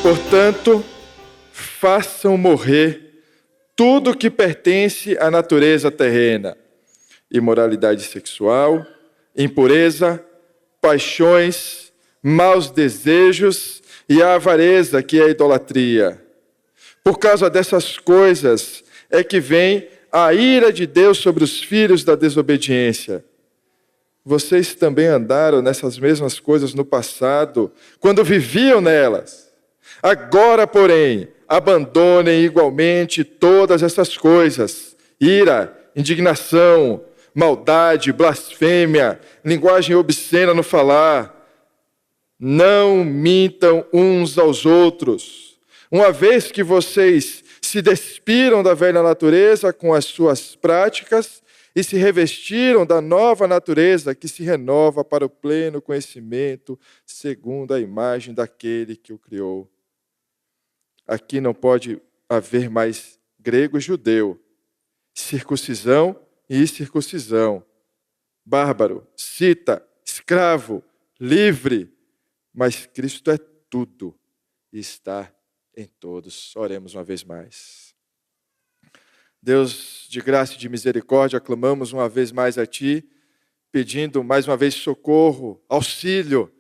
Portanto, façam morrer tudo que pertence à natureza terrena: imoralidade sexual, impureza, paixões, maus desejos e a avareza, que é a idolatria. Por causa dessas coisas é que vem a ira de Deus sobre os filhos da desobediência. Vocês também andaram nessas mesmas coisas no passado, quando viviam nelas. Agora, porém, abandonem igualmente todas essas coisas: ira, indignação, maldade, blasfêmia, linguagem obscena no falar. Não mintam uns aos outros, uma vez que vocês se despiram da velha natureza com as suas práticas e se revestiram da nova natureza que se renova para o pleno conhecimento, segundo a imagem daquele que o criou. Aqui não pode haver mais grego e judeu, circuncisão e incircuncisão, bárbaro, cita, escravo, livre, mas Cristo é tudo e está em todos. Oremos uma vez mais. Deus de graça e de misericórdia, clamamos uma vez mais a Ti, pedindo mais uma vez socorro, auxílio,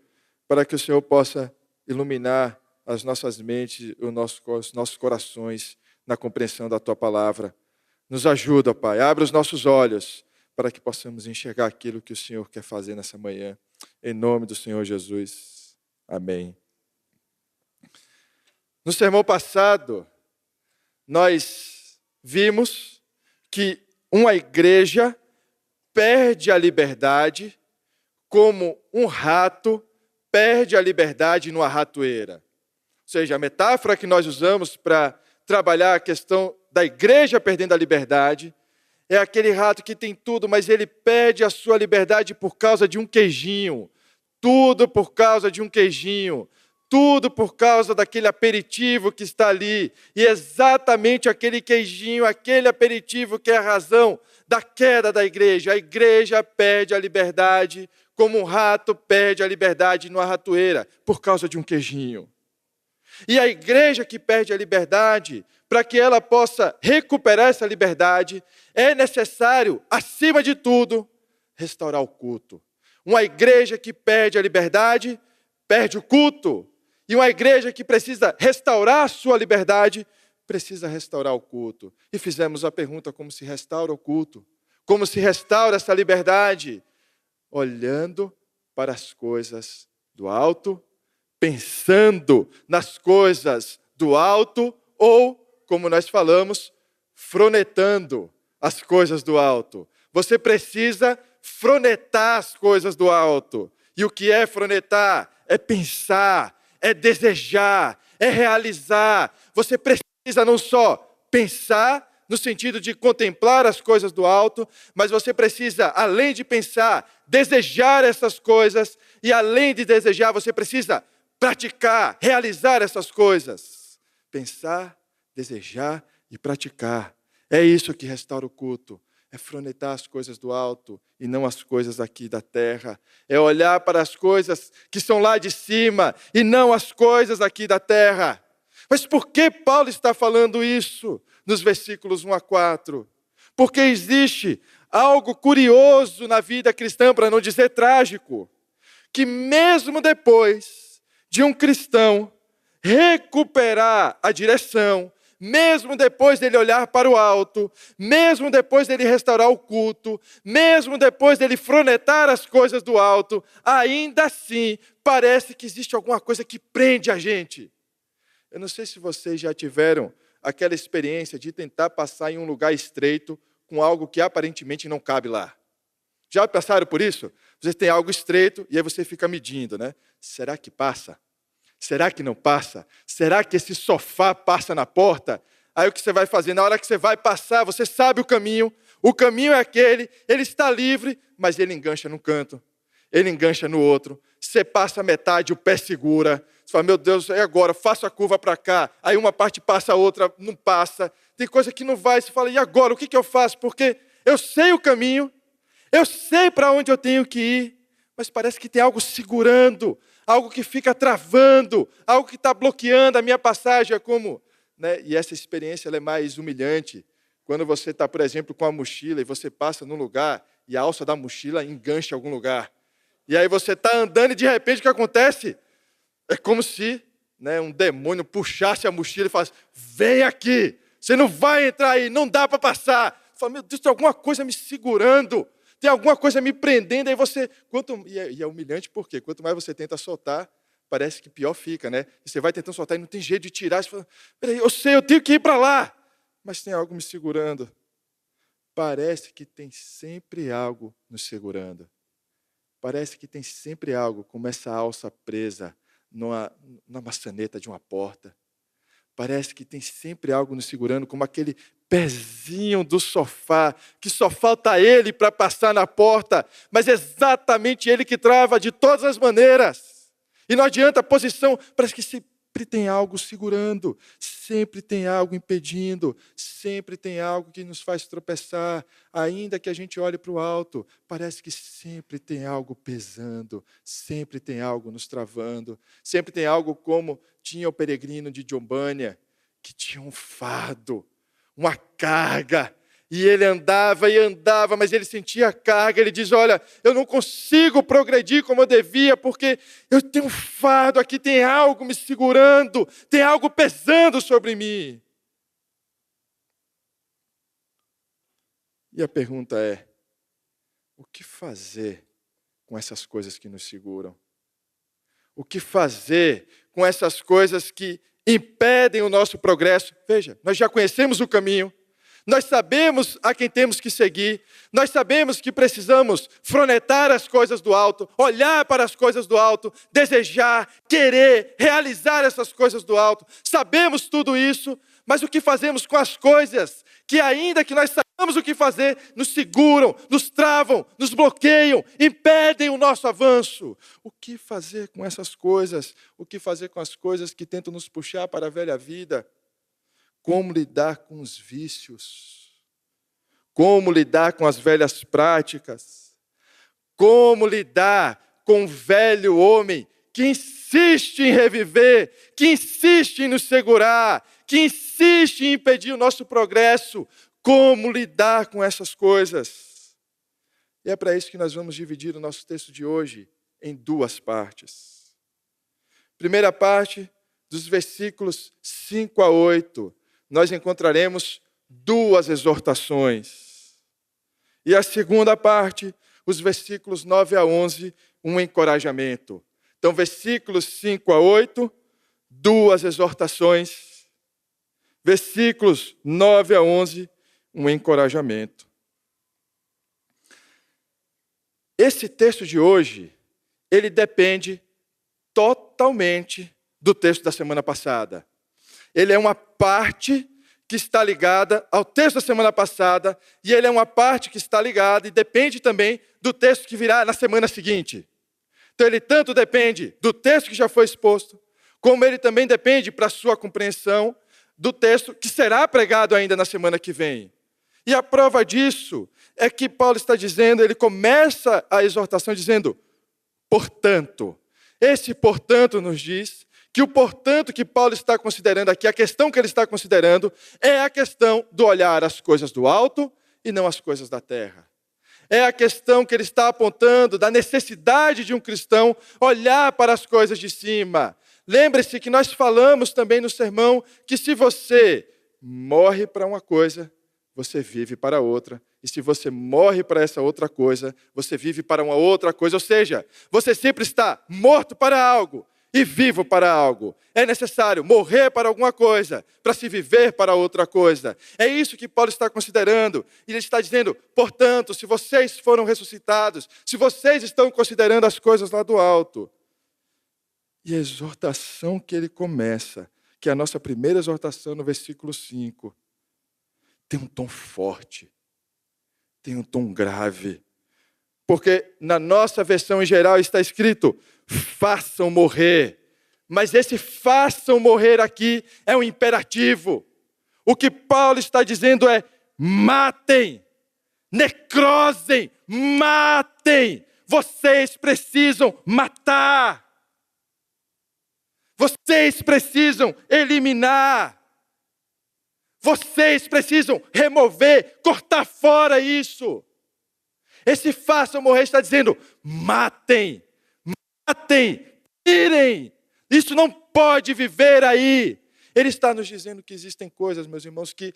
para que o Senhor possa iluminar as nossas mentes, os nossos corações na compreensão da Tua palavra. Nos ajuda, Pai, abre os nossos olhos para que possamos enxergar aquilo que o Senhor quer fazer nessa manhã. Em nome do Senhor Jesus. Amém. No sermão passado, nós vimos que uma igreja perde a liberdade como um rato perde a liberdade numa ratoeira. Ou seja, a metáfora que nós usamos para trabalhar a questão da igreja perdendo a liberdade é aquele rato que tem tudo, mas ele perde a sua liberdade por causa de um queijinho. Tudo por causa de um queijinho. Tudo por causa daquele aperitivo que está ali. E exatamente aquele queijinho, aquele aperitivo que é a razão da queda da igreja. A igreja perde a liberdade como um rato perde a liberdade numa ratoeira, por causa de um queijinho. E a igreja que perde a liberdade, para que ela possa recuperar essa liberdade, é necessário, acima de tudo, restaurar o culto. Uma igreja que perde a liberdade, perde o culto. E uma igreja que precisa restaurar a sua liberdade, precisa restaurar o culto. E fizemos a pergunta: como se restaura o culto? Como se restaura essa liberdade? Olhando para as coisas do alto, pensando nas coisas do alto, ou, como nós falamos, fronetando as coisas do alto. Você precisa fronetar as coisas do alto. E o que é fronetar? É pensar, é desejar, é realizar. Você precisa não só pensar, no sentido de contemplar as coisas do alto, mas você precisa, além de pensar, desejar essas coisas, e além de desejar, você precisa praticar, realizar essas coisas. Pensar, desejar e praticar. É isso que restaura o culto. É fronetar as coisas do alto e não as coisas aqui da terra. É olhar para as coisas que são lá de cima e não as coisas aqui da terra. Mas por que Paulo está falando isso nos versículos 1 a 4? Porque existe algo curioso na vida cristã, para não dizer trágico, que mesmo depois de um cristão recuperar a direção, mesmo depois dele olhar para o alto, mesmo depois dele restaurar o culto, mesmo depois dele fronetar as coisas do alto, ainda assim parece que existe alguma coisa que prende a gente. Eu não sei se vocês já tiveram aquela experiência de tentar passar em um lugar estreito com algo que aparentemente não cabe lá. Já passaram por isso? Você tem algo estreito e aí você fica medindo, né? Será que passa? Será que não passa? Será que esse sofá passa na porta? Aí o que você vai fazer? Na hora que você vai passar, você sabe o caminho é aquele, ele está livre, mas ele engancha num canto, ele engancha no outro. Você passa a metade, o pé segura. Você fala: meu Deus, é agora, faço a curva para cá. Aí uma parte passa, a outra não passa. Tem coisa que não vai. Você fala: e agora, o que eu faço? Porque eu sei o caminho, eu sei para onde eu tenho que ir, mas parece que tem algo segurando, algo que fica travando, algo que está bloqueando a minha passagem. É como, né? E essa experiência ela é mais humilhante. Quando você está, por exemplo, com a mochila e você passa num lugar e a alça da mochila engancha em algum lugar. E aí você está andando e de repente o que acontece? É como se, né, um demônio puxasse a mochila e falasse, vem aqui, você não vai entrar aí, não dá para passar. Você fala, meu Deus, tem alguma coisa me segurando, tem alguma coisa me prendendo. Aí você, e é humilhante porque quanto mais você tenta soltar, parece que pior fica, né? E você vai tentando soltar e não tem jeito de tirar. Você fala, peraí, eu sei, eu tenho que ir para lá, mas tem algo me segurando. Parece que tem sempre algo nos segurando. Parece que tem sempre algo, como essa alça presa na maçaneta de uma porta. Parece que tem sempre algo nos segurando, como aquele pezinho do sofá, que só falta ele para passar na porta, mas é exatamente ele que trava de todas as maneiras. E não adianta a posição, parece que sempre tem algo segurando, sempre tem algo impedindo, sempre tem algo que nos faz tropeçar, ainda que a gente olhe para o alto, parece que sempre tem algo pesando, sempre tem algo nos travando, sempre tem algo como tinha o peregrino de Jombânia, que tinha um fardo, uma carga, e ele andava e andava, mas ele sentia a carga, ele diz, olha, eu não consigo progredir como eu devia, porque eu tenho um fardo aqui, tem algo me segurando, tem algo pesando sobre mim. E a pergunta é, o que fazer com essas coisas que nos seguram? O que fazer com essas coisas que impedem o nosso progresso? Veja, nós já conhecemos o caminho, nós sabemos a quem temos que seguir, nós sabemos que precisamos fronetar as coisas do alto, olhar para as coisas do alto, desejar, querer, realizar essas coisas do alto. Sabemos tudo isso, mas o que fazemos com as coisas que ainda que nós saibamos o que fazer, nos seguram, nos travam, nos bloqueiam, impedem o nosso avanço? O que fazer com essas coisas? O que fazer com as coisas que tentam nos puxar para a velha vida? Como lidar com os vícios? Como lidar com as velhas práticas? Como lidar com o velho homem que insiste em reviver, que insiste em nos segurar, que insiste em impedir o nosso progresso? Como lidar com essas coisas? E é para isso que nós vamos dividir o nosso texto de hoje em duas partes. Primeira parte, dos versículos 5 a 8, nós encontraremos duas exortações. E a segunda parte, os versículos 9 a 11, um encorajamento. Então, versículos 5 a 8, duas exortações. Versículos 9 a 11, um encorajamento. Esse texto de hoje, ele depende totalmente do texto da semana passada. Ele é uma parte que está ligada ao texto da semana passada, e ele é uma parte que está ligada e depende também do texto que virá na semana seguinte. Então ele tanto depende do texto que já foi exposto, como ele também depende, para a sua compreensão, do texto que será pregado ainda na semana que vem. E a prova disso é que Paulo está dizendo, ele começa a exortação dizendo, portanto. Esse portanto nos diz que o portanto que Paulo está considerando aqui, a questão que ele está considerando, é a questão do olhar as coisas do alto e não as coisas da terra. É a questão que ele está apontando da necessidade de um cristão olhar para as coisas de cima. Lembre-se que nós falamos também no sermão que se você morre para uma coisa, você vive para outra. E se você morre para essa outra coisa, você vive para uma outra coisa. Ou seja, você sempre está morto para algo e vivo para algo. É necessário morrer para alguma coisa, para se viver para outra coisa. É isso que Paulo está considerando. E ele está dizendo, portanto, se vocês foram ressuscitados, se vocês estão considerando as coisas lá do alto. E a exortação que ele começa, que é a nossa primeira exortação no versículo 5, tem um tom forte, tem um tom grave. Porque na nossa versão em geral está escrito, façam morrer. Mas esse façam morrer aqui é um imperativo. O que Paulo está dizendo é, matem, necrosem, matem. Vocês precisam matar. Vocês precisam eliminar. Vocês precisam remover, cortar fora isso. Esse façam morrer está dizendo, matem, tirem. Isso não pode viver aí. Ele está nos dizendo que existem coisas, meus irmãos, que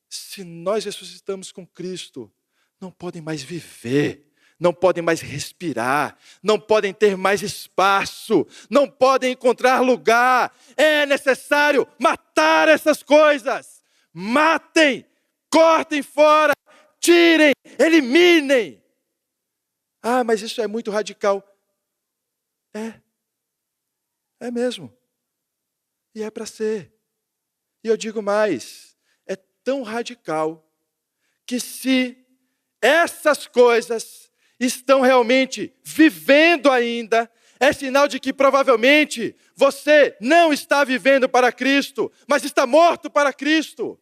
se nós ressuscitamos com Cristo, não podem mais viver. Não podem mais respirar, não podem ter mais espaço, não podem encontrar lugar. É necessário matar essas coisas. Matem, cortem fora, tirem, eliminem. Ah, mas isso é muito radical. É mesmo. E é para ser. E eu digo mais, é tão radical que se essas coisas estão realmente vivendo ainda, é sinal de que provavelmente você não está vivendo para Cristo, mas está morto para Cristo.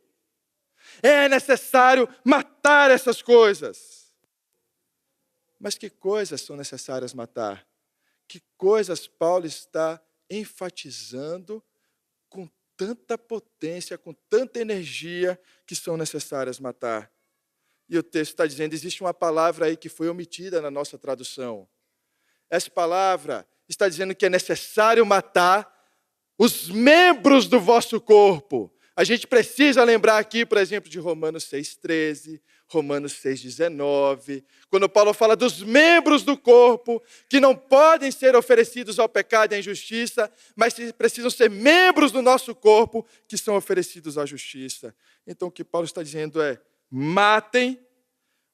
É necessário matar essas coisas. Mas que coisas são necessárias matar? Que coisas Paulo está enfatizando com tanta potência, com tanta energia que são necessárias matar? E o texto está dizendo, existe uma palavra aí que foi omitida na nossa tradução. Essa palavra está dizendo que é necessário matar os membros do vosso corpo. A gente precisa lembrar aqui, por exemplo, de Romanos 6,13, Romanos 6,19, quando Paulo fala dos membros do corpo que não podem ser oferecidos ao pecado e à injustiça, mas que precisam ser membros do nosso corpo que são oferecidos à justiça. Então o que Paulo está dizendo é, matem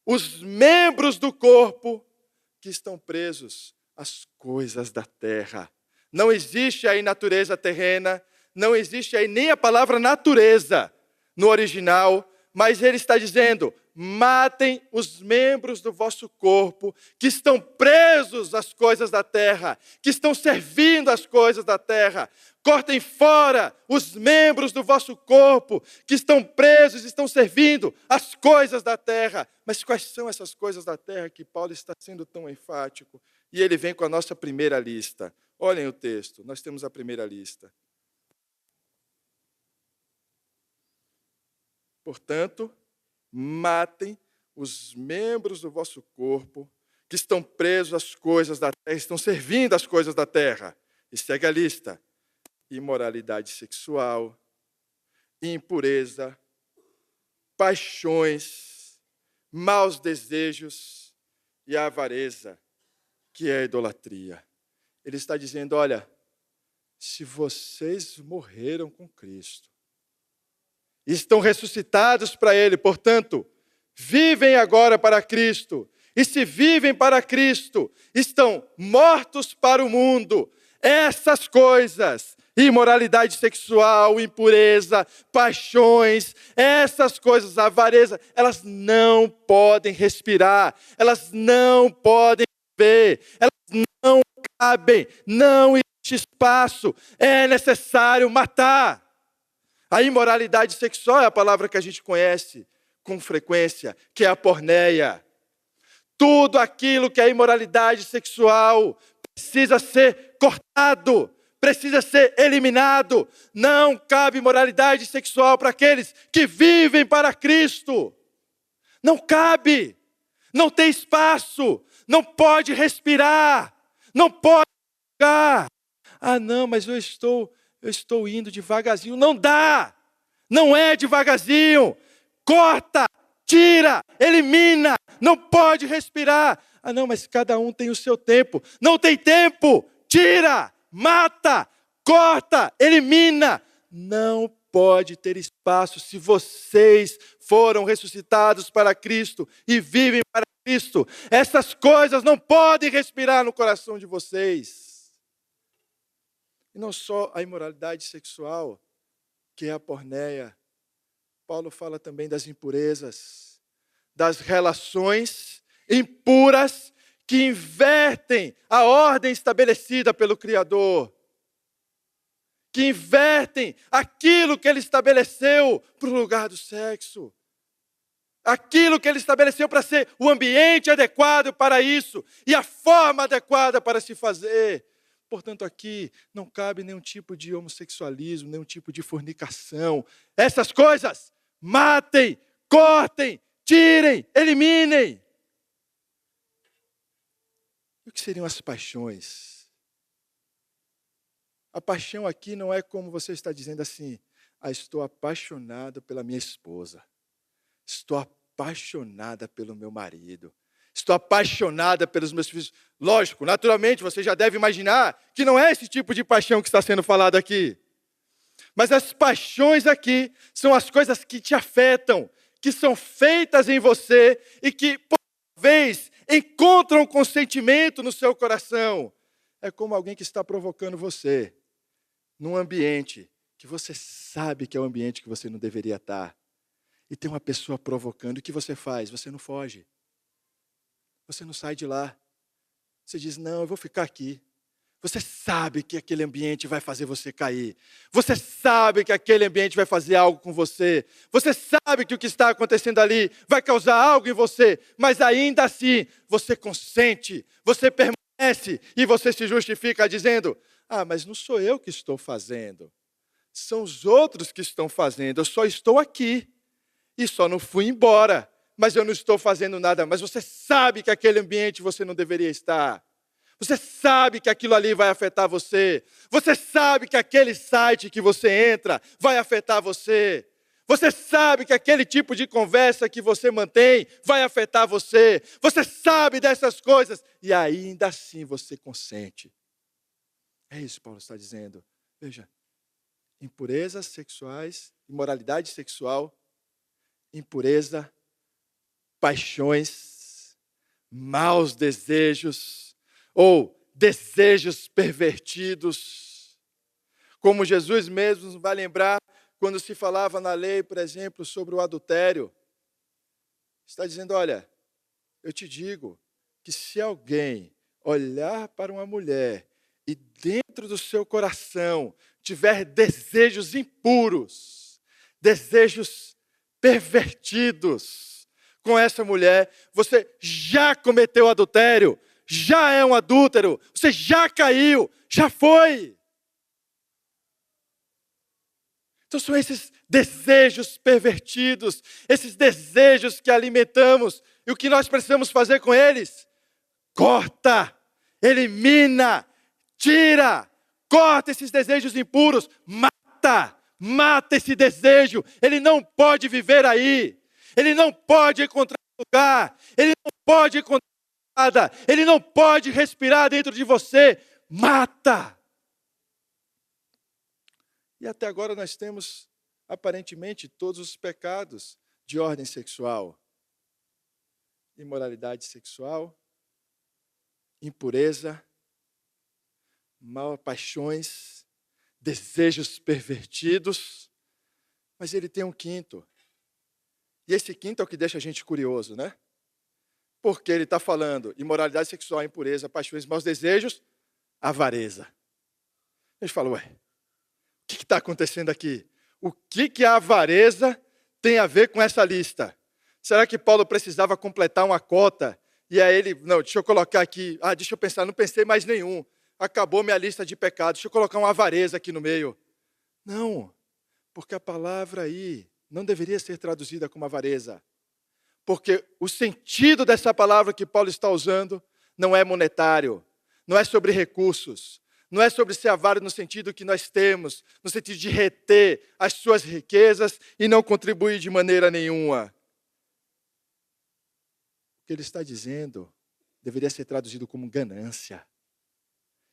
os membros do corpo que estão presos às coisas da terra. Não existe aí natureza terrena, não existe aí nem a palavra natureza no original, mas ele está dizendo, matem os membros do vosso corpo que estão presos às coisas da terra, que estão servindo às coisas da terra. Cortem fora os membros do vosso corpo que estão presos, estão servindo às coisas da terra. Mas quais são essas coisas da terra que Paulo está sendo tão enfático? E ele vem com a nossa primeira lista. Olhem o texto, nós temos a primeira lista. Portanto, matem os membros do vosso corpo que estão presos às coisas da terra, estão servindo às coisas da terra. E segue a lista. Imoralidade sexual, impureza, paixões, maus desejos e a avareza, que é a idolatria. Ele está dizendo, olha, se vocês morreram com Cristo, estão ressuscitados para Ele, portanto, vivem agora para Cristo, e se vivem para Cristo, estão mortos para o mundo. Essas coisas, imoralidade sexual, impureza, paixões, essas coisas, avareza, elas não podem respirar, elas não podem viver, elas não cabem, não existe espaço, é necessário matar. A imoralidade sexual é a palavra que a gente conhece com frequência, que é a porneia. Tudo aquilo que é imoralidade sexual precisa ser cortado, precisa ser eliminado. Não cabe imoralidade sexual para aqueles que vivem para Cristo. Não cabe, não tem espaço, não pode respirar, não pode ficar. Ah, não, mas eu estou indo devagarzinho. Não dá, não é devagarzinho. Corta, tira, elimina, não pode respirar. Ah, não, mas cada um tem o seu tempo. Não tem tempo, tira, mata, corta, elimina. Não pode ter espaço se vocês foram ressuscitados para Cristo e vivem para Cristo. Essas coisas não podem respirar no coração de vocês. E não só a imoralidade sexual, que é a porneia. Paulo fala também das impurezas, das relações impuras que invertem a ordem estabelecida pelo Criador, que invertem aquilo que Ele estabeleceu para o lugar do sexo, aquilo que Ele estabeleceu para ser o ambiente adequado para isso e a forma adequada para se fazer. portanto, aqui não cabe nenhum tipo de homossexualismo, nenhum tipo de fornicação. Essas coisas, matem, cortem, tirem, eliminem. E o que seriam as paixões? A paixão aqui não é como você está dizendo assim, estou apaixonado pela minha esposa, estou apaixonada pelo meu marido, estou apaixonada pelos meus filhos. Lógico, naturalmente, você já deve imaginar que não é esse tipo de paixão que está sendo falado aqui. Mas as paixões aqui são as coisas que te afetam, que são feitas em você e que, por vez, encontram consentimento no seu coração. É como alguém que está provocando você num ambiente que você sabe que é um ambiente que você não deveria estar. E tem uma pessoa provocando, o que você faz? Você não foge. Você não sai de lá. Você diz, não, eu vou ficar aqui. Você sabe que aquele ambiente vai fazer você cair. Você sabe que aquele ambiente vai fazer algo com você. Você sabe que o que está acontecendo ali vai causar algo em você. Mas ainda assim, você consente, você permanece e você se justifica dizendo, mas não sou eu que estou fazendo. São os outros que estão fazendo. Eu só estou aqui. E só não fui embora. Mas eu não estou fazendo nada. Mas você sabe que aquele ambiente você não deveria estar. Você sabe que aquilo ali vai afetar você. Você sabe que aquele site que você entra vai afetar você. Você sabe que aquele tipo de conversa que você mantém vai afetar você. Você sabe dessas coisas. E ainda assim você consente. É isso que Paulo está dizendo. Veja, impurezas sexuais, imoralidade sexual, impureza, paixões, maus desejos, ou desejos pervertidos. Como Jesus mesmo nos vai lembrar, quando se falava na lei, por exemplo, sobre o adultério. Está dizendo, olha, eu te digo que se alguém olhar para uma mulher e dentro do seu coração tiver desejos impuros, desejos pervertidos com essa mulher, você já cometeu adultério, já é um adúltero, você já caiu, já foi. Então são esses desejos pervertidos, esses desejos que alimentamos, e o que nós precisamos fazer com eles? Corta, elimina, tira, corta esses desejos impuros, mata esse desejo, ele não pode viver aí, ele não pode encontrar lugar, ele não pode encontrar nada, ele não pode respirar dentro de você, mata. E até agora nós temos, aparentemente, todos os pecados de ordem sexual. Imoralidade sexual, impureza, mal paixões, desejos pervertidos. Mas ele tem um quinto. E esse quinto é o que deixa a gente curioso, né? Porque ele está falando imoralidade sexual, impureza, paixões, maus desejos, avareza. A gente fala, o que está acontecendo aqui? O que a avareza tem a ver com essa lista? Será que Paulo precisava completar uma cota? E aí ele, não, deixa eu colocar aqui, deixa eu pensar, não pensei mais nenhum. Acabou minha lista de pecados, deixa eu colocar uma avareza aqui no meio. Não, porque a palavra aí não deveria ser traduzida como avareza. Porque o sentido dessa palavra que Paulo está usando não é monetário, não é sobre recursos, não é sobre ser avaro no sentido que nós temos, no sentido de reter as suas riquezas e não contribuir de maneira nenhuma. O que ele está dizendo deveria ser traduzido como ganância.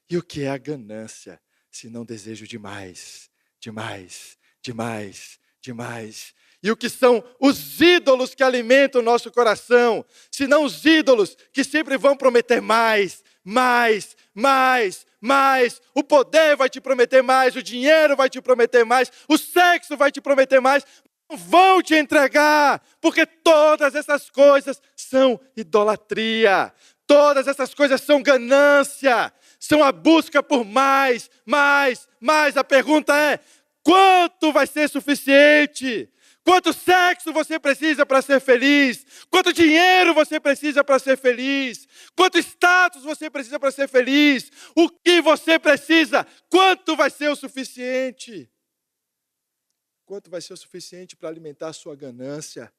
E o que é a ganância? Se não desejo demais, demais, demais, demais. E o que são os ídolos que alimentam o nosso coração? Se não os ídolos que sempre vão prometer mais, mais, mais, mais. O poder vai te prometer mais, o dinheiro vai te prometer mais, o sexo vai te prometer mais. Não vão te entregar, porque todas essas coisas são idolatria. Todas essas coisas são ganância, são a busca por mais, mais, mais. A pergunta é, quanto vai ser suficiente? Quanto sexo você precisa para ser feliz? Quanto dinheiro você precisa para ser feliz? Quanto status você precisa para ser feliz? O que você precisa? Quanto vai ser o suficiente? Quanto vai ser o suficiente para alimentar a sua ganância?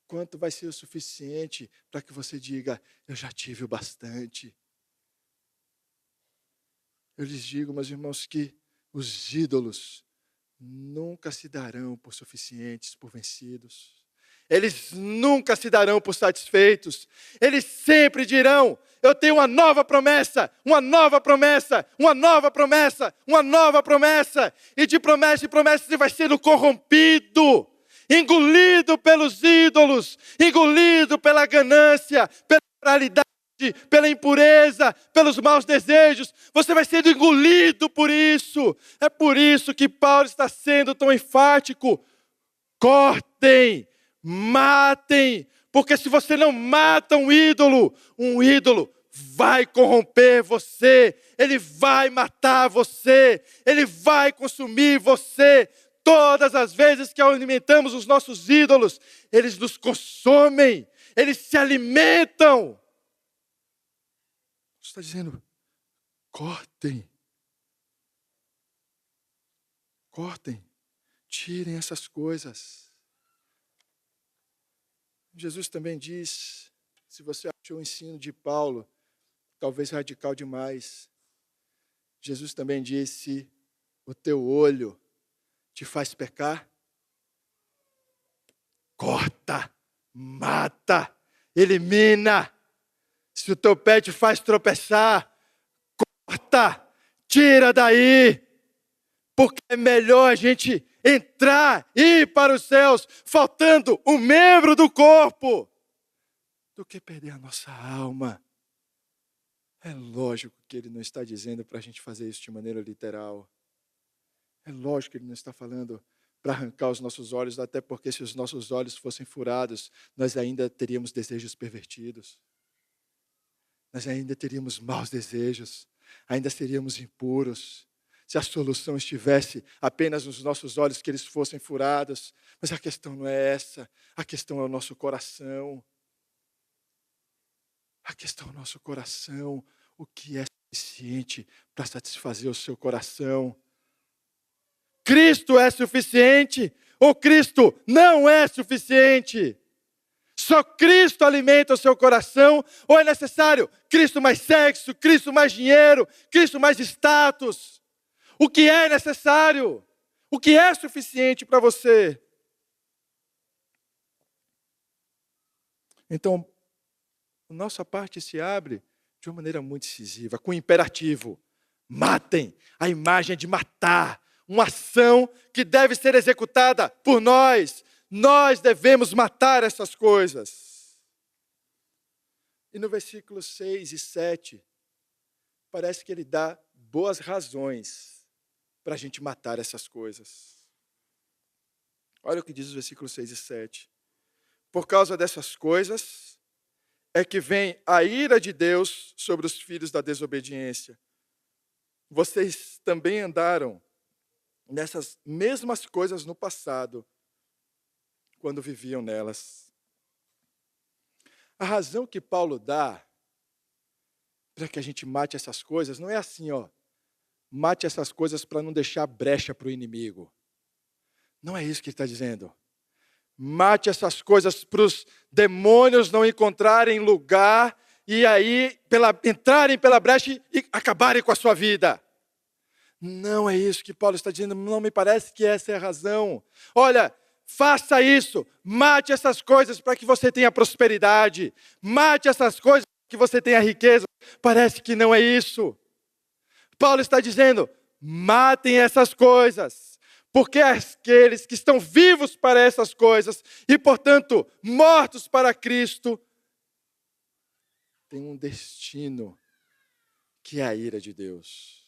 Quanto vai ser o suficiente para que você diga, eu já tive o bastante? Eu lhes digo, meus irmãos, que os ídolos nunca se darão por suficientes, por vencidos. Eles nunca se darão por satisfeitos. Eles sempre dirão, eu tenho uma nova promessa, uma nova promessa, uma nova promessa, uma nova promessa. E de promessa em promessa você vai sendo corrompido, engolido pelos ídolos, engolido pela ganância, pela moralidade, pela impureza, pelos maus desejos. Você vai sendo engolido por isso. É por isso que Paulo está sendo tão enfático. Cortem, matem, porque se você não mata um ídolo vai corromper você, ele vai matar você, ele vai consumir você. Todas as vezes que alimentamos os nossos ídolos, eles nos consomem, eles se alimentam. Está dizendo, cortem, tirem essas coisas. Jesus também diz, se você achou o ensino de Paulo, talvez radical demais, Jesus também disse, o teu olho te faz pecar? Corta, mata, elimina. Se o teu pé te faz tropeçar, corta, tira daí. Porque é melhor a gente entrar, ir para os céus, faltando um membro do corpo, do que perder a nossa alma. É lógico que ele não está dizendo para a gente fazer isso de maneira literal. É lógico que ele não está falando para arrancar os nossos olhos, até porque se os nossos olhos fossem furados, nós ainda teríamos desejos pervertidos. Nós ainda teríamos maus desejos, ainda seríamos impuros. Se a solução estivesse apenas nos nossos olhos, que eles fossem furados. Mas a questão não é essa, a questão é o nosso coração. A questão é o nosso coração, o que é suficiente para satisfazer o seu coração. Cristo é suficiente ou Cristo não é suficiente? Só Cristo alimenta o seu coração ou é necessário Cristo mais sexo, Cristo mais dinheiro, Cristo mais status? O que é necessário? O que é suficiente para você? Então, a nossa parte se abre de uma maneira muito decisiva, com o imperativo. Matem, a imagem de matar, uma ação que deve ser executada por nós. Nós devemos matar essas coisas. E no versículo 6 e 7, parece que ele dá boas razões para a gente matar essas coisas. Olha o que diz os versículos 6 e 7. Por causa dessas coisas, é que vem a ira de Deus sobre os filhos da desobediência. Vocês também andaram nessas mesmas coisas no passado, quando viviam nelas. A razão que Paulo dá para que a gente mate essas coisas não é assim, mate essas coisas para não deixar brecha para o inimigo. Não é isso que ele está dizendo. Mate essas coisas para os demônios não encontrarem lugar e aí entrarem pela brecha e acabarem com a sua vida. Não é isso que Paulo está dizendo, não me parece que essa é a razão. Olha, faça isso, mate essas coisas para que você tenha prosperidade, mate essas coisas para que você tenha riqueza. Parece que não é isso. Paulo está dizendo, matem essas coisas, porque aqueles que estão vivos para essas coisas e, portanto, mortos para Cristo, têm um destino que é a ira de Deus.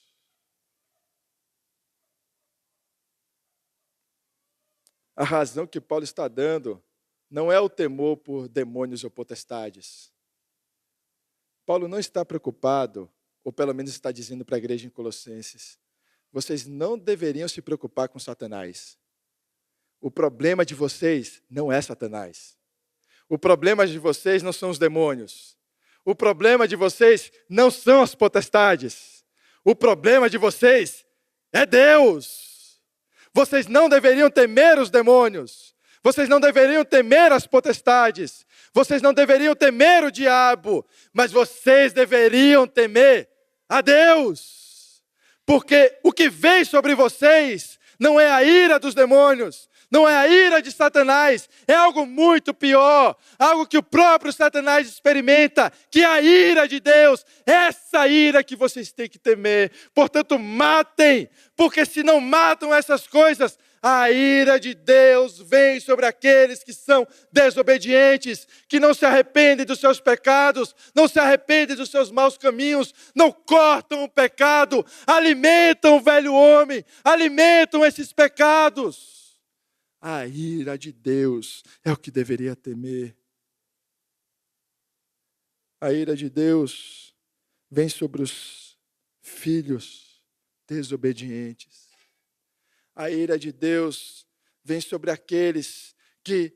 A razão que Paulo está dando não é o temor por demônios ou potestades. Paulo não está preocupado, ou pelo menos está dizendo para a igreja em Colossenses, vocês não deveriam se preocupar com Satanás. O problema de vocês não é Satanás. O problema de vocês não são os demônios. O problema de vocês não são as potestades. O problema de vocês é Deus. Vocês não deveriam temer os demônios. Vocês não deveriam temer as potestades. Vocês não deveriam temer o diabo. Mas vocês deveriam temer a Deus. Porque o que vem sobre vocês não é a ira dos demônios, não é a ira de Satanás, é algo muito pior, algo que o próprio Satanás experimenta, que é a ira de Deus, essa ira que vocês têm que temer. Portanto, matem, porque se não matam essas coisas, a ira de Deus vem sobre aqueles que são desobedientes, que não se arrependem dos seus pecados, não se arrependem dos seus maus caminhos, não cortam o pecado, alimentam o velho homem, alimentam esses pecados. A ira de Deus é o que deveria temer. A ira de Deus vem sobre os filhos desobedientes. A ira de Deus vem sobre aqueles que,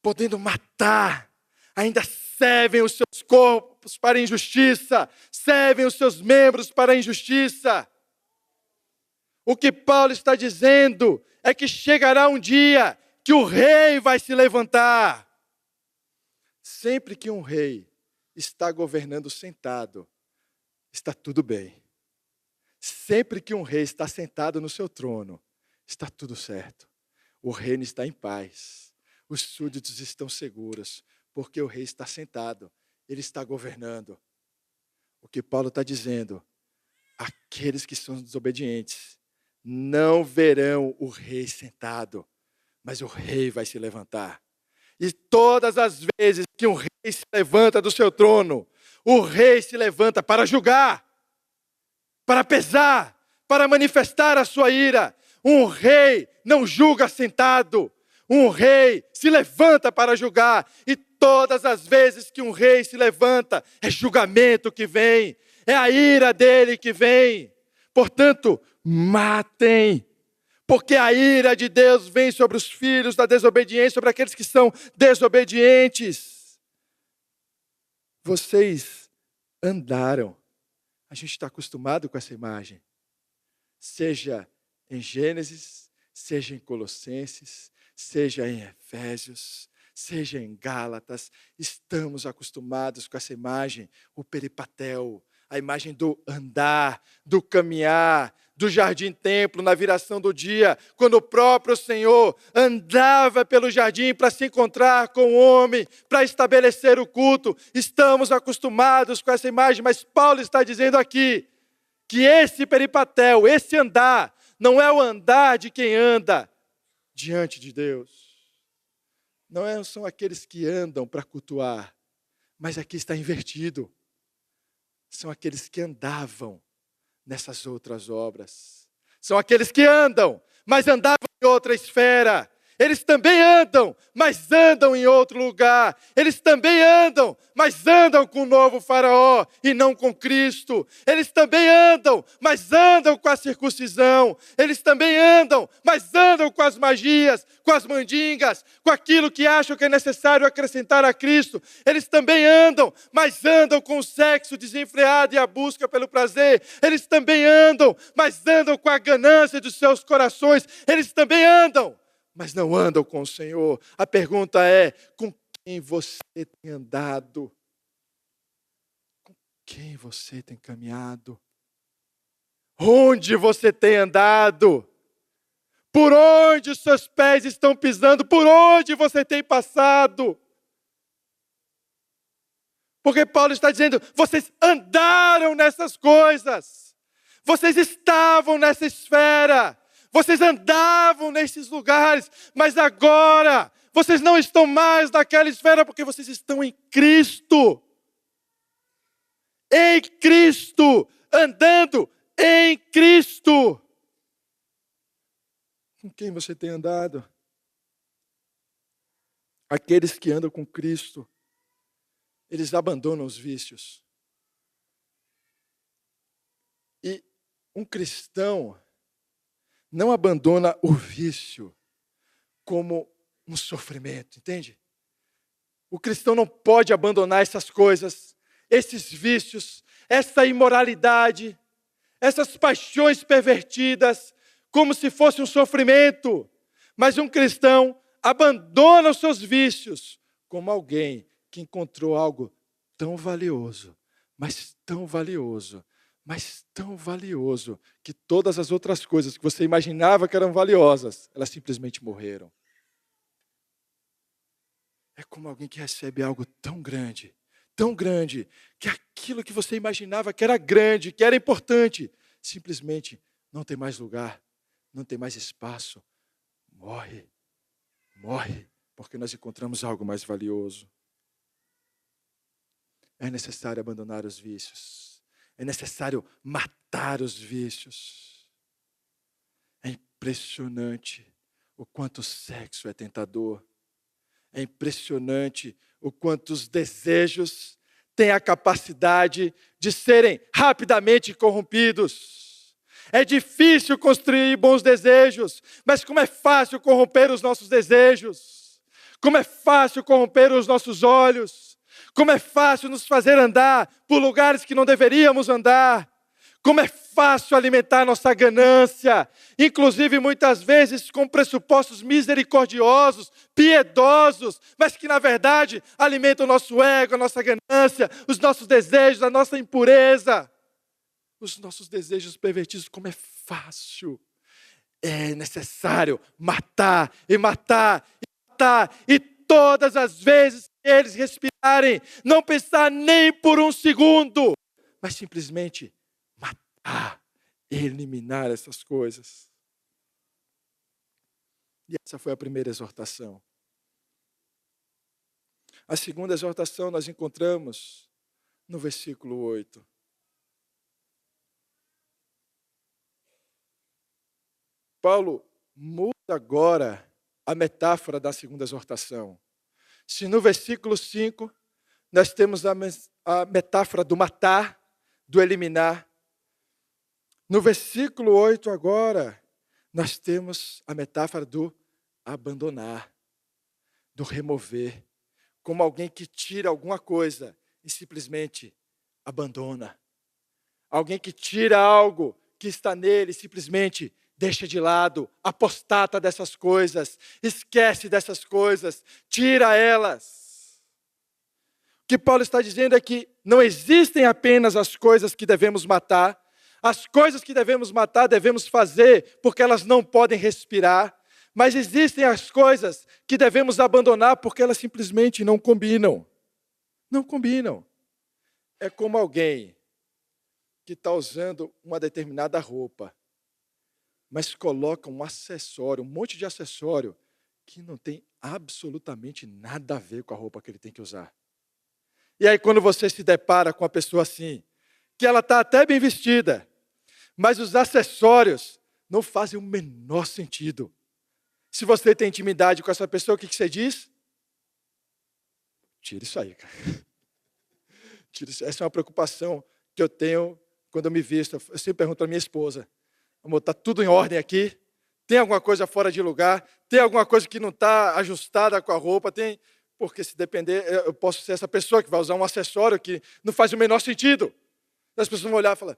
podendo matar, ainda servem os seus corpos para a injustiça, servem os seus membros para a injustiça. O que Paulo está dizendo é que chegará um dia que o rei vai se levantar. Sempre que um rei está governando sentado, está tudo bem. Sempre que um rei está sentado no seu trono, está tudo certo. O reino está em paz. Os súditos estão seguros, porque o rei está sentado. Ele está governando. O que Paulo está dizendo, aqueles que são desobedientes não verão o rei sentado, mas o rei vai se levantar. E todas as vezes que um rei se levanta do seu trono, o rei se levanta para julgar, para pesar, para manifestar a sua ira. Um rei não julga sentado. Um rei se levanta para julgar. E todas as vezes que um rei se levanta, é julgamento que vem. É a ira dele que vem. Portanto, matem. Porque a ira de Deus vem sobre os filhos da desobediência, sobre aqueles que são desobedientes. Vocês andaram. A gente está acostumado com essa imagem. Seja em Gênesis, seja em Colossenses, seja em Efésios, seja em Gálatas, estamos acostumados com essa imagem, o peripatel, a imagem do andar, do caminhar, do jardim-templo na viração do dia, quando o próprio Senhor andava pelo jardim para se encontrar com o homem, para estabelecer o culto. Estamos acostumados com essa imagem, mas Paulo está dizendo aqui que esse peripatel, esse andar, não é o andar de quem anda diante de Deus. Não são aqueles que andam para cultuar, mas aqui está invertido. São aqueles que andavam nessas outras obras. São aqueles que andam, mas andavam em outra esfera. Eles também andam, mas andam em outro lugar. Eles também andam, mas andam com o novo faraó e não com Cristo. Eles também andam, mas andam com a circuncisão. Eles também andam, mas andam com as magias, com as mandingas, com aquilo que acham que é necessário acrescentar a Cristo. Eles também andam, mas andam com o sexo desenfreado e a busca pelo prazer. Eles também andam, mas andam com a ganância dos seus corações. Eles também andam, mas não andam com o Senhor. A pergunta é, com quem você tem andado? Com quem você tem caminhado? Onde você tem andado? Por onde os seus pés estão pisando? Por onde você tem passado? Porque Paulo está dizendo, vocês andaram nessas coisas. Vocês estavam nessa esfera. Vocês andavam nesses lugares, mas agora vocês não estão mais naquela esfera porque vocês estão em Cristo. Em Cristo, andando em Cristo. Com quem você tem andado? Aqueles que andam com Cristo, eles abandonam os vícios. E um cristão não abandona o vício como um sofrimento, entende? O cristão não pode abandonar essas coisas, esses vícios, essa imoralidade, essas paixões pervertidas, como se fosse um sofrimento. Mas um cristão abandona os seus vícios como alguém que encontrou algo tão valioso, mas tão valioso, mas tão valioso, que todas as outras coisas que você imaginava que eram valiosas, elas simplesmente morreram. É como alguém que recebe algo tão grande, que aquilo que você imaginava que era grande, que era importante, simplesmente não tem mais lugar, não tem mais espaço. Morre, porque nós encontramos algo mais valioso. É necessário abandonar os vícios. É necessário matar os vícios. É impressionante o quanto o sexo é tentador. É impressionante o quanto os desejos têm a capacidade de serem rapidamente corrompidos. É difícil construir bons desejos, mas como é fácil corromper os nossos desejos. Como é fácil corromper os nossos olhos. Como é fácil nos fazer andar por lugares que não deveríamos andar. Como é fácil alimentar nossa ganância, inclusive muitas vezes com pressupostos misericordiosos, piedosos, mas que na verdade alimentam o nosso ego, a nossa ganância, os nossos desejos, a nossa impureza, os nossos desejos pervertidos. Como é fácil. É necessário matar, e todas as vezes que eles respirarem, não pensar nem por um segundo, mas simplesmente eliminar essas coisas. E essa foi a primeira exortação. A segunda exortação nós encontramos no versículo 8. Paulo muda agora a metáfora da segunda exortação. Se no versículo 5 nós temos a metáfora do matar, do eliminar, no versículo 8 agora, nós temos a metáfora do abandonar, do remover, como alguém que tira alguma coisa e simplesmente abandona. Alguém que tira algo que está nele e simplesmente deixa de lado, apostata dessas coisas, esquece dessas coisas, tira elas. O que Paulo está dizendo é que não existem apenas as coisas que devemos matar. As coisas que devemos matar, devemos fazer, porque elas não podem respirar. Mas existem as coisas que devemos abandonar, porque elas simplesmente não combinam. Não combinam. É como alguém que está usando uma determinada roupa, mas coloca um acessório, um monte de acessório, que não tem absolutamente nada a ver com a roupa que ele tem que usar. E aí quando você se depara com uma pessoa assim, que ela está até bem vestida, mas os acessórios não fazem o menor sentido. Se você tem intimidade com essa pessoa, o que você diz? Tira isso aí, cara. Tira isso. Essa é uma preocupação que eu tenho quando eu me visto. Eu sempre pergunto para minha esposa: amor, está tudo em ordem aqui? Tem alguma coisa fora de lugar? Tem alguma coisa que não está ajustada com a roupa? Tem... Porque se depender, eu posso ser essa pessoa que vai usar um acessório que não faz o menor sentido. As pessoas vão olhar e falar: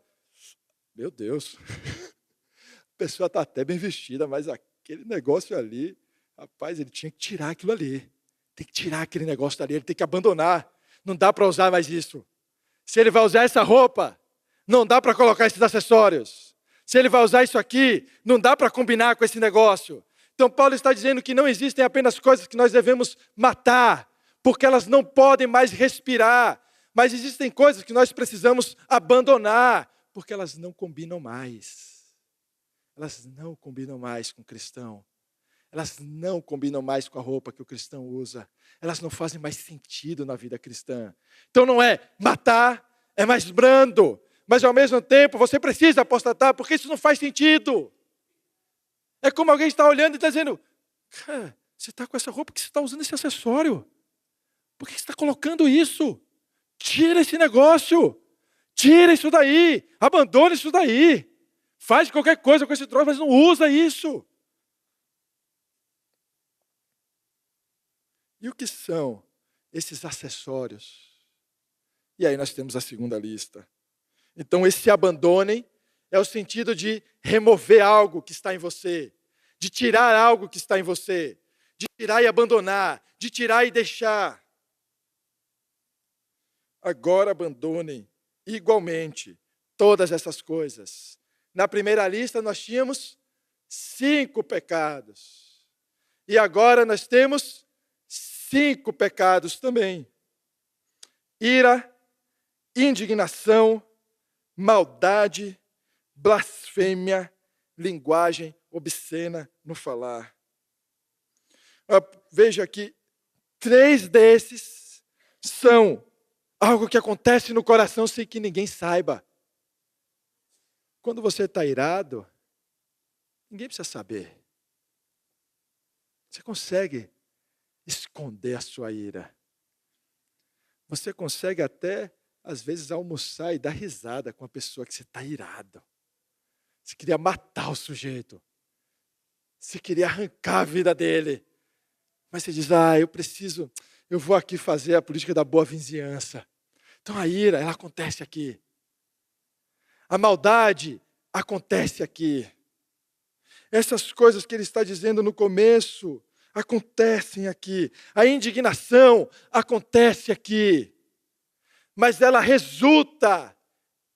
meu Deus, a pessoa está até bem vestida, mas aquele negócio ali, rapaz, ele tinha que tirar aquilo ali. Tem que tirar aquele negócio dali, ele tem que abandonar. Não dá para usar mais isso. Se ele vai usar essa roupa, não dá para colocar esses acessórios. Se ele vai usar isso aqui, não dá para combinar com esse negócio. Então Paulo está dizendo que não existem apenas coisas que nós devemos matar, porque elas não podem mais respirar. Mas existem coisas que nós precisamos abandonar, porque elas não combinam mais. Elas não combinam mais com o cristão. Elas não combinam mais com a roupa que o cristão usa. Elas não fazem mais sentido na vida cristã. Então não é matar, é mais brando. Mas ao mesmo tempo você precisa apostatar, porque isso não faz sentido. É como alguém está olhando e está dizendo: cara, você está com essa roupa, que você está usando esse acessório? Por que você está colocando isso? Tira esse negócio. Tira isso daí, abandone isso daí. Faz qualquer coisa com esse troço, mas não usa isso. E o que são esses acessórios? E aí nós temos a segunda lista. Então, esse abandonem é o sentido de remover algo que está em você, de tirar algo que está em você, de tirar e abandonar, de tirar e deixar. Agora abandonem igualmente todas essas coisas. Na primeira lista nós tínhamos 5 pecados. E agora nós temos 5 pecados também: ira, indignação, maldade, blasfêmia, linguagem obscena no falar. Veja que 3 desses são algo que acontece no coração sem que ninguém saiba. Quando você está irado, ninguém precisa saber. Você consegue esconder a sua ira. Você consegue até, às vezes, almoçar e dar risada com a pessoa que você está irado. Você queria matar o sujeito. Você queria arrancar a vida dele. Mas você diz, eu vou aqui fazer a política da boa vizinhança. Então a ira, ela acontece aqui. A maldade acontece aqui. Essas coisas que ele está dizendo no começo acontecem aqui. A indignação acontece aqui. Mas ela resulta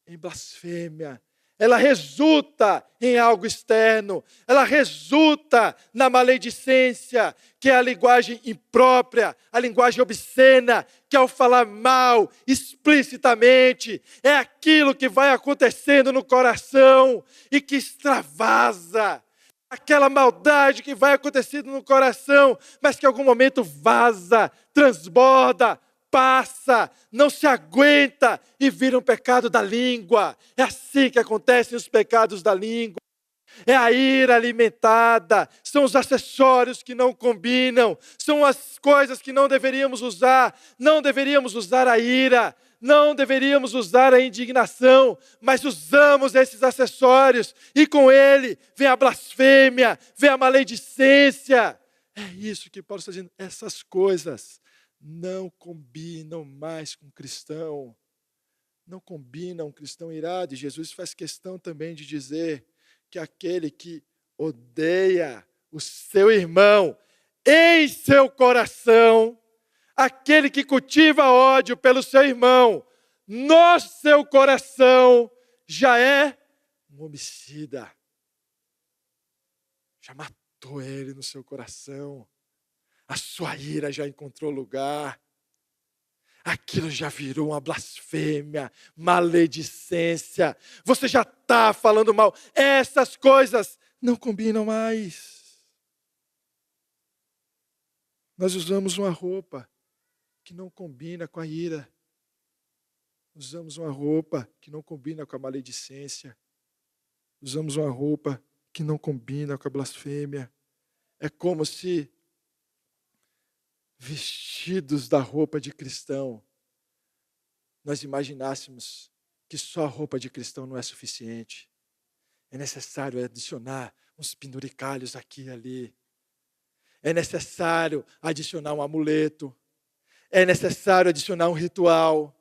em blasfêmia. Ela resulta em algo externo. Ela resulta na maledicência, que é a linguagem imprópria, a linguagem obscena, que ao falar mal, explicitamente, é aquilo que vai acontecendo no coração e que extravasa. Aquela maldade que vai acontecendo no coração, mas que em algum momento vaza, transborda, passa, não se aguenta e vira um pecado da língua. É assim que acontecem os pecados da língua. É a ira alimentada, são os acessórios que não combinam, são as coisas que não deveríamos usar. Não deveríamos usar a ira, não deveríamos usar a indignação, mas usamos esses acessórios e com ele vem a blasfêmia, vem a maledicência. É isso que Paulo está dizendo, essas coisas não combinam mais com o cristão. Não combina um cristão irado. E Jesus faz questão também de dizer que aquele que odeia o seu irmão em seu coração, aquele que cultiva ódio pelo seu irmão no seu coração, já é um homicida. Já matou ele no seu coração. A sua ira já encontrou lugar. Aquilo já virou uma blasfêmia, maledicência. Você já está falando mal. Essas coisas não combinam mais. Nós usamos uma roupa que não combina com a ira. Usamos uma roupa que não combina com a maledicência. Usamos uma roupa que não combina com a blasfêmia. É como se vestidos da roupa de cristão, nós imaginássemos que só a roupa de cristão não é suficiente. É necessário adicionar uns penduricalhos aqui e ali. É necessário adicionar um amuleto. É necessário adicionar um ritual.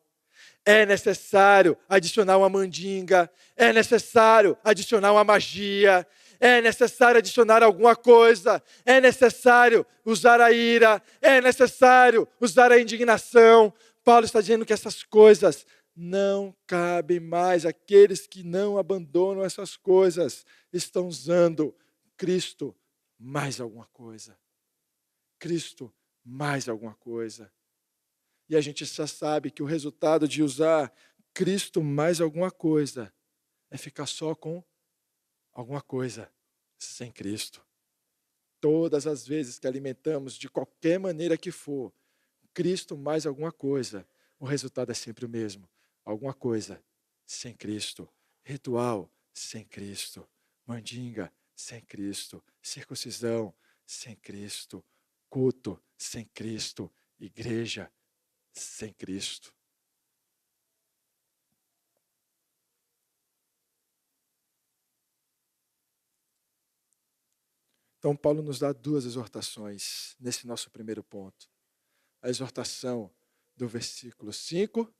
É necessário adicionar uma mandinga. É necessário adicionar uma magia. É necessário adicionar alguma coisa. É necessário usar a ira. É necessário usar a indignação. Paulo está dizendo que essas coisas não cabem mais. Aqueles que não abandonam essas coisas estão usando Cristo mais alguma coisa. Cristo mais alguma coisa. E a gente já sabe que o resultado de usar Cristo mais alguma coisa é ficar só com alguma coisa sem Cristo. Todas as vezes que alimentamos, de qualquer maneira que for, Cristo mais alguma coisa, o resultado é sempre o mesmo. Alguma coisa sem Cristo. Ritual sem Cristo. Mandinga sem Cristo. Circuncisão sem Cristo. Culto sem Cristo. Igreja sem Cristo. Então, Paulo nos dá duas exortações nesse nosso primeiro ponto. A exortação do versículo 5,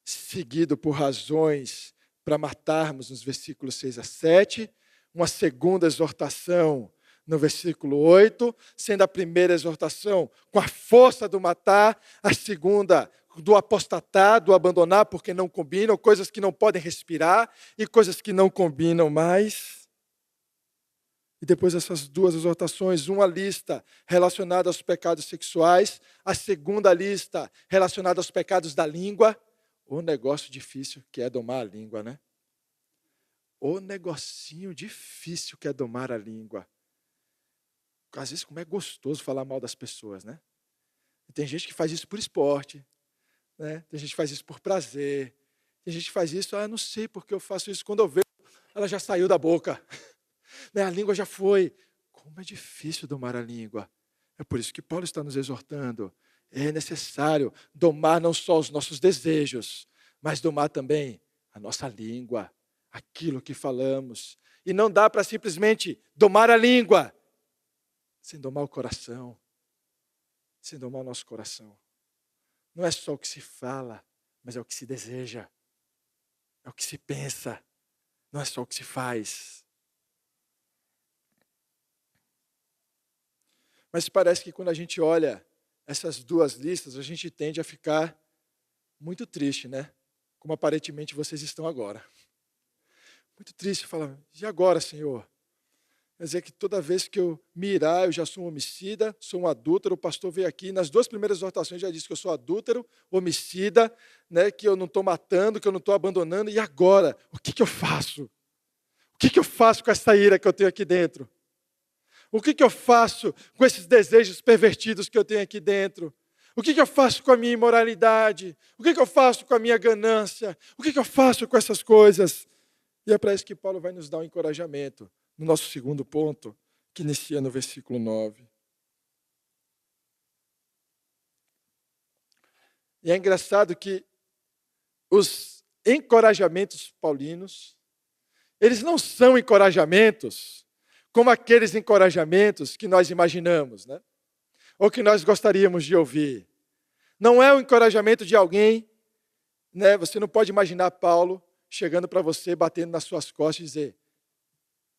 seguido por razões para matarmos nos versículos 6 a 7, uma segunda exortação no versículo 8, sendo a primeira exortação com a força do matar, a segunda do apostatar, do abandonar porque não combinam, coisas que não podem respirar e coisas que não combinam mais. E depois dessas duas exortações, uma lista relacionada aos pecados sexuais, a segunda lista relacionada aos pecados da língua. O negócio difícil que é domar a língua, né? O negocinho difícil que é domar a língua. Às vezes, como é gostoso falar mal das pessoas, né? E tem gente que faz isso por esporte, né? Tem gente que faz isso por prazer. Tem gente que faz isso, não sei porque eu faço isso. Quando eu vejo, ela já saiu da boca. A língua já foi. Como é difícil domar a língua. É por isso que Paulo está nos exortando. É necessário domar não só os nossos desejos, mas domar também a nossa língua, aquilo que falamos. E não dá para simplesmente domar a língua sem domar o coração, sem domar o nosso coração. Não é só o que se fala, mas é o que se deseja, é o que se pensa, não é só o que se faz. Mas parece que quando a gente olha essas duas listas, a gente tende a ficar muito triste, né? Como aparentemente vocês estão agora. Muito triste, falar, e agora, Senhor? Quer dizer que toda vez que eu mirar, eu já sou um homicida, sou um adúltero. O pastor veio aqui, nas duas primeiras exortações já disse que eu sou adúltero, homicida, né? Que eu não estou matando, que eu não estou abandonando. E agora? O que eu faço? O que eu faço com essa ira que eu tenho aqui dentro? O que eu faço com esses desejos pervertidos que eu tenho aqui dentro? O que eu faço com a minha imoralidade? O que eu faço com a minha ganância? O que eu faço com essas coisas? E é para isso que Paulo vai nos dar um encorajamento, no nosso segundo ponto, que inicia no versículo 9. E é engraçado que os encorajamentos paulinos, eles não são encorajamentos como aqueles encorajamentos que nós imaginamos, né? Ou que nós gostaríamos de ouvir. Não é o encorajamento de alguém, né? Você não pode imaginar Paulo chegando para você, batendo nas suas costas e dizer,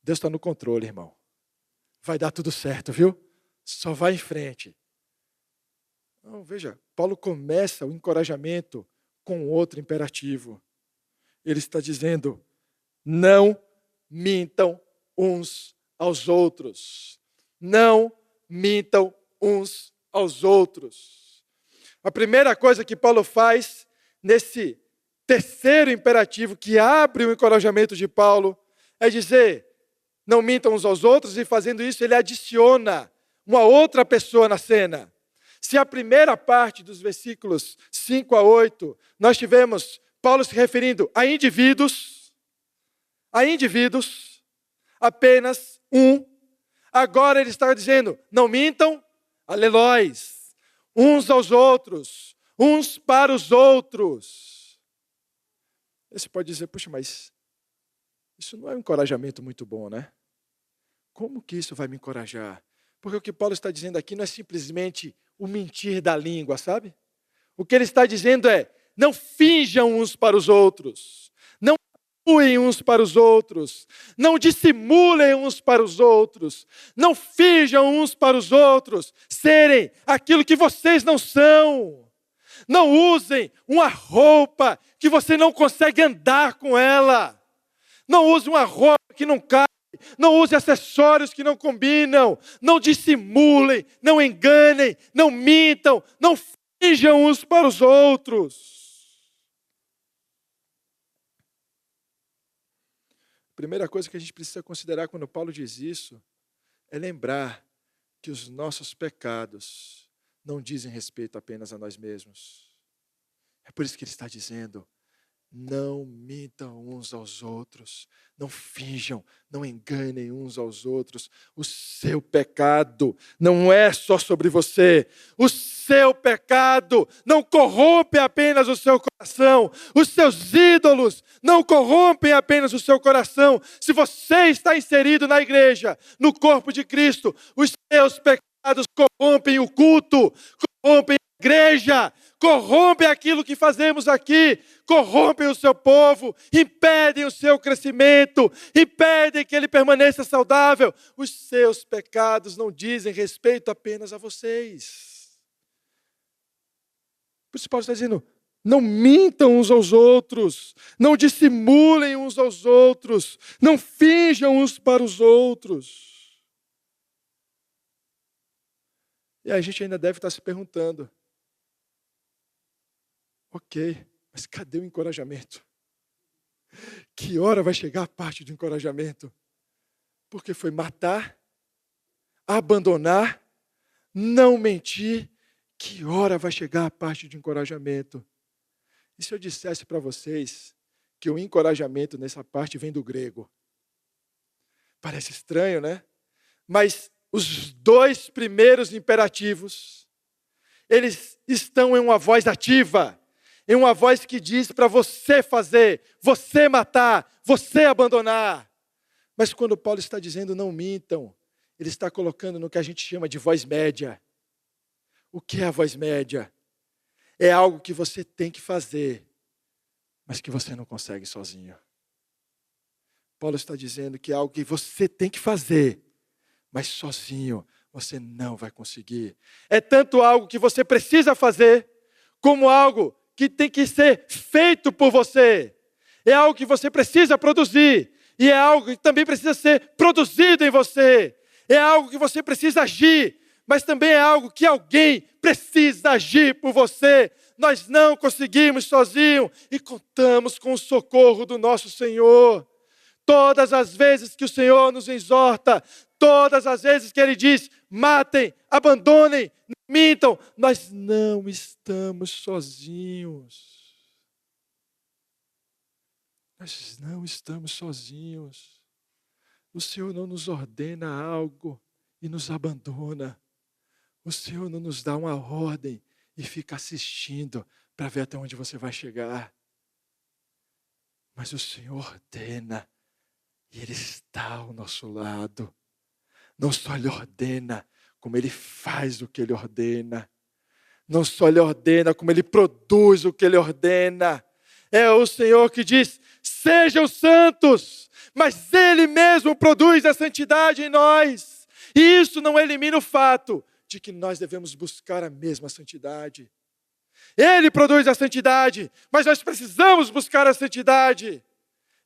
Deus está no controle, irmão. Vai dar tudo certo, viu? Só vai em frente. Não, veja, Paulo começa o encorajamento com outro imperativo. Ele está dizendo, não mintam uns aos outros. Não mintam uns aos outros. A primeira coisa que Paulo faz nesse terceiro imperativo que abre o encorajamento de Paulo é dizer, não mintam uns aos outros, e fazendo isso ele adiciona uma outra pessoa na cena. Se a primeira parte dos versículos 5 a 8, nós tivemos Paulo se referindo a indivíduos, apenas um. Agora ele está dizendo, não mintam, aleluias, uns aos outros, uns para os outros. Você pode dizer, puxa, mas isso não é um encorajamento muito bom, né? Como que isso vai me encorajar? Porque o que Paulo está dizendo aqui não é simplesmente o mentir da língua, sabe? O que ele está dizendo é, não finjam uns para os outros, não atuem uns para os outros, não dissimulem uns para os outros, não finjam uns para os outros serem aquilo que vocês não são. Não usem uma roupa que você não consegue andar com ela. Não use uma roupa que não cabe. Não use acessórios que não combinam. Não dissimulem, não enganem, não mintam, não finjam uns para os outros. A primeira coisa que a gente precisa considerar quando Paulo diz isso é lembrar que os nossos pecados não dizem respeito apenas a nós mesmos. É por isso que ele está dizendo, Não mintam uns aos outros, não finjam, não enganem uns aos outros. O seu pecado não é só sobre você. O seu pecado não corrompe apenas o seu coração. Os seus ídolos não corrompem apenas o seu coração. Se você está inserido na igreja, no corpo de Cristo, os seus pecados corrompem o culto, corrompem a igreja, corrompem aquilo que fazemos aqui, corrompem o seu povo, impedem o seu crescimento, impedem que ele permaneça saudável. Os seus pecados não dizem respeito apenas a vocês. Por isso Paulo está dizendo, não mintam uns aos outros, não dissimulem uns aos outros, não finjam uns para os outros. E a gente ainda deve estar se perguntando, ok, mas cadê o encorajamento? Que hora vai chegar a parte do encorajamento? Porque foi matar, abandonar, não mentir. Que hora vai chegar a parte de encorajamento? E se eu dissesse para vocês que o encorajamento nessa parte vem do grego? Parece estranho, né? Mas os dois primeiros imperativos, eles estão em uma voz ativa. Em uma voz que diz para você fazer, você matar, você abandonar. Mas quando Paulo está dizendo não mintam, ele está colocando no que a gente chama de voz média. O que é a voz média? É algo que você tem que fazer, mas que você não consegue sozinho. Paulo está dizendo que é algo que você tem que fazer, mas sozinho você não vai conseguir. É tanto algo que você precisa fazer, como algo que tem que ser feito por você. É algo que você precisa produzir. E é algo que também precisa ser produzido em você. É algo que você precisa agir. Mas também é algo que alguém precisa agir por você. Nós não conseguimos sozinhos. E contamos com o socorro do nosso Senhor. Todas as vezes que o Senhor nos exorta, todas as vezes que Ele diz, matem, abandonem, mintam, nós não estamos sozinhos. Nós não estamos sozinhos. O Senhor não nos ordena algo e nos abandona. O Senhor não nos dá uma ordem e fica assistindo para ver até onde você vai chegar. Mas o Senhor ordena e Ele está ao nosso lado. Não só Ele ordena, como Ele faz o que Ele ordena. Não só Ele ordena, como Ele produz o que Ele ordena. É o Senhor que diz, sejam santos, mas Ele mesmo produz a santidade em nós. E isso não elimina o fato de que nós devemos buscar a mesma santidade. Ele produz a santidade, mas nós precisamos buscar a santidade.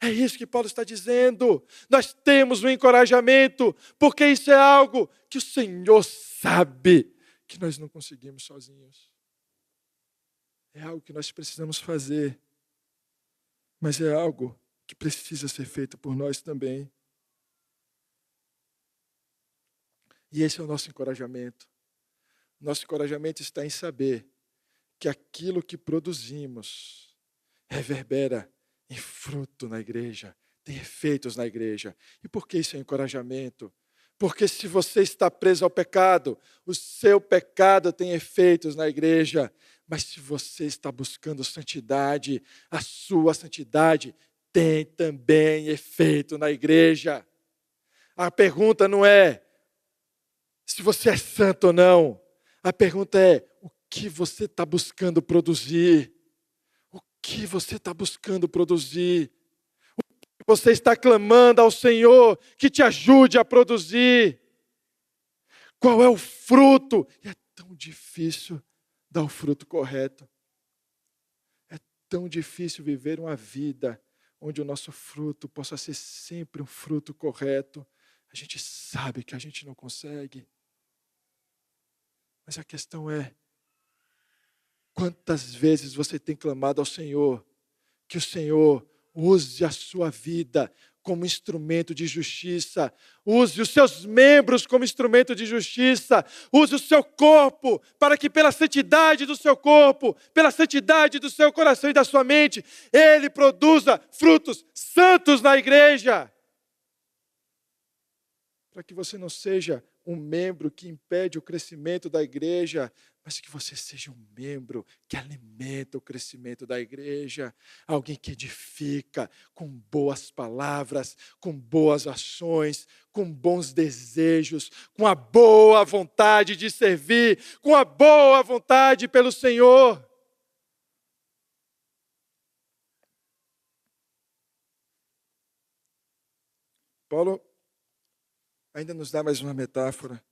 É isso que Paulo está dizendo. Nós temos um encorajamento, porque isso é algo que o Senhor sabe que nós não conseguimos sozinhos. É algo que nós precisamos fazer, mas é algo que precisa ser feito por nós também. E esse é o nosso encorajamento. Nosso encorajamento está em saber que aquilo que produzimos reverbera em fruto na igreja, tem efeitos na igreja. E por que isso é encorajamento? Porque se você está preso ao pecado, o seu pecado tem efeitos na igreja. Mas se você está buscando santidade, a sua santidade tem também efeito na igreja. A pergunta não é se você é santo ou não. A pergunta é o que você está buscando produzir. O que você está buscando produzir? O que você está clamando ao Senhor que te ajude a produzir? Qual é o fruto? E é tão difícil dar o fruto correto. É tão difícil viver uma vida onde o nosso fruto possa ser sempre um fruto correto. A gente sabe que a gente não consegue. Mas a questão é, quantas vezes você tem clamado ao Senhor, que o Senhor use a sua vida como instrumento de justiça. Use os seus membros como instrumento de justiça. Use o seu corpo para que pela santidade do seu corpo, pela santidade do seu coração e da sua mente, ele produza frutos santos na igreja. Para que você não seja um membro que impede o crescimento da igreja, mas que você seja um membro que alimenta o crescimento da igreja. Alguém que edifica com boas palavras, com boas ações, com bons desejos, com a boa vontade de servir, com a boa vontade pelo Senhor. Paulo ainda nos dá mais uma metáfora.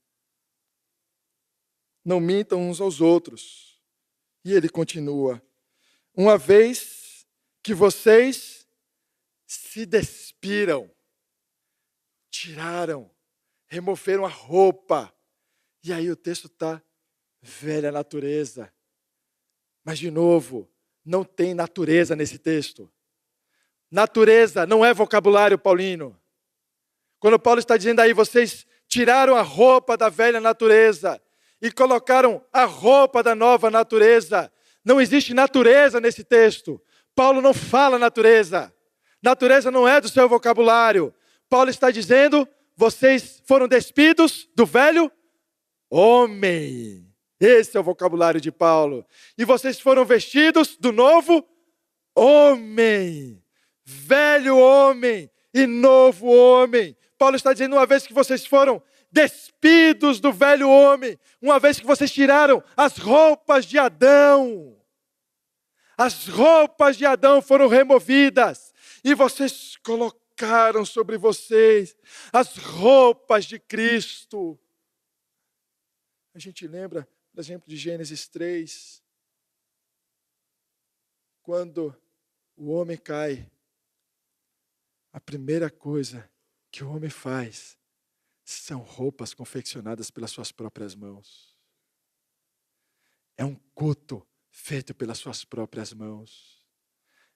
Não mintam uns aos outros. E ele continua. Uma vez que vocês se despiram, tiraram, removeram a roupa. E aí o texto está, velha natureza. Mas de novo, não tem natureza nesse texto. Natureza não é vocabulário paulino. Quando Paulo está dizendo aí, vocês tiraram a roupa da velha natureza e colocaram a roupa da nova natureza. Não existe natureza nesse texto. Paulo não fala natureza. Natureza não é do seu vocabulário. Paulo está dizendo, vocês foram despidos do velho homem. Esse é o vocabulário de Paulo. E vocês foram vestidos do novo homem. Velho homem e novo homem. Paulo está dizendo, uma vez que vocês foram despidos do velho homem, uma vez que vocês tiraram as roupas de Adão, as roupas de Adão foram removidas, e vocês colocaram sobre vocês as roupas de Cristo. A gente lembra, por exemplo, de Gênesis 3, quando o homem cai, a primeira coisa que o homem faz são roupas confeccionadas pelas suas próprias mãos. É um culto feito pelas suas próprias mãos.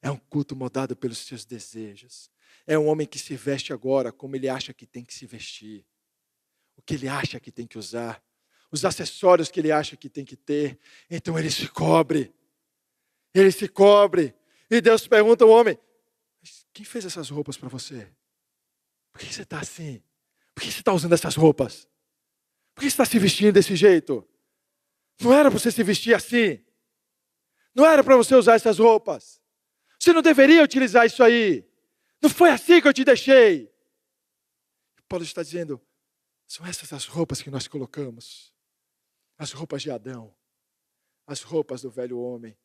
É um culto moldado pelos seus desejos. É um homem que se veste agora como ele acha que tem que se vestir. O que ele acha que tem que usar. Os acessórios que ele acha que tem que ter. Então ele se cobre. Ele se cobre. E Deus pergunta ao homem, quem fez essas roupas para você? Por que você está assim? Por que você está usando essas roupas? Por que você está se vestindo desse jeito? Não era para você se vestir assim. Não era para você usar essas roupas. Você não deveria utilizar isso aí. Não foi assim que eu te deixei. Paulo está dizendo, são essas as roupas que nós colocamos. As roupas de Adão. As roupas do velho homem.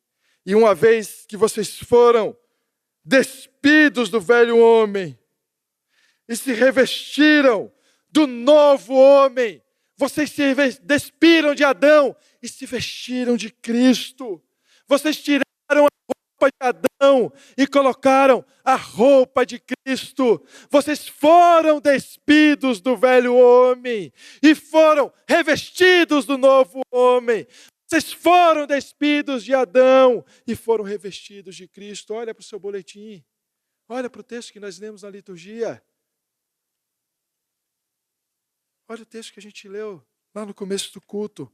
E uma vez que vocês foram despidos do velho homem, e se revestiram do novo homem. Vocês se despiram de Adão e se vestiram de Cristo. Vocês tiraram a roupa de Adão e colocaram a roupa de Cristo. Vocês foram despidos do velho homem e foram revestidos do novo homem. Vocês foram despidos de Adão e foram revestidos de Cristo. Olha para o seu boletim. Olha para o texto que nós lemos na liturgia. Olha o texto que a gente leu lá no começo do culto.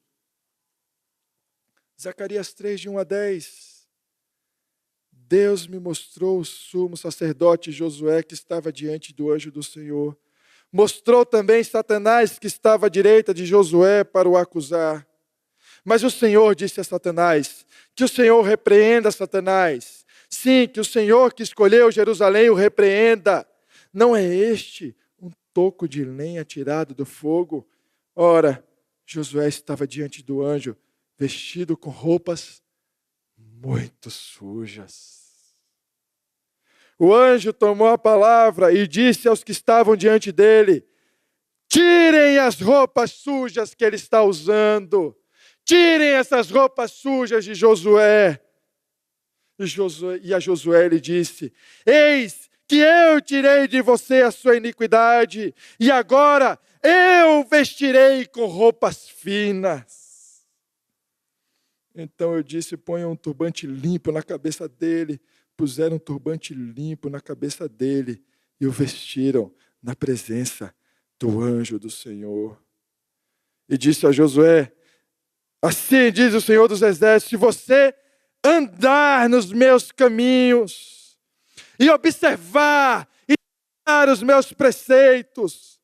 Zacarias 3, de 1 a 10. Deus me mostrou o sumo sacerdote Josué que estava diante do anjo do Senhor. Mostrou também Satanás que estava à direita de Josué para o acusar. Mas o Senhor disse a Satanás, que o Senhor repreenda Satanás. Sim, que o Senhor que escolheu Jerusalém o repreenda. Não é este toco de lenha tirado do fogo? Ora, Josué estava diante do anjo, vestido com roupas muito sujas. O anjo tomou a palavra e disse aos que estavam diante dele, tirem as roupas sujas que ele está usando. Tirem essas roupas sujas de Josué. E a Josué ele disse, eis que eu tirei de você a sua iniquidade, e agora eu vestirei com roupas finas. Então eu disse, ponham um turbante limpo na cabeça dele. Puseram um turbante limpo na cabeça dele, e o vestiram na presença do anjo do Senhor. E disse a Josué: assim diz o Senhor dos Exércitos, se você andar nos meus caminhos e observar e guardar os meus preceitos,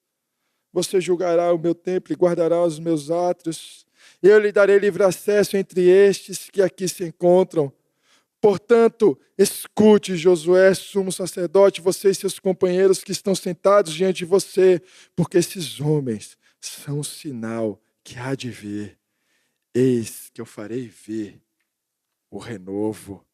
você julgará o meu templo e guardará os meus átrios. Eu lhe darei livre acesso entre estes que aqui se encontram. Portanto, escute, Josué, sumo sacerdote, você e seus companheiros que estão sentados diante de você, porque esses homens são um sinal que há de vir. Eis que eu farei ver o renovo,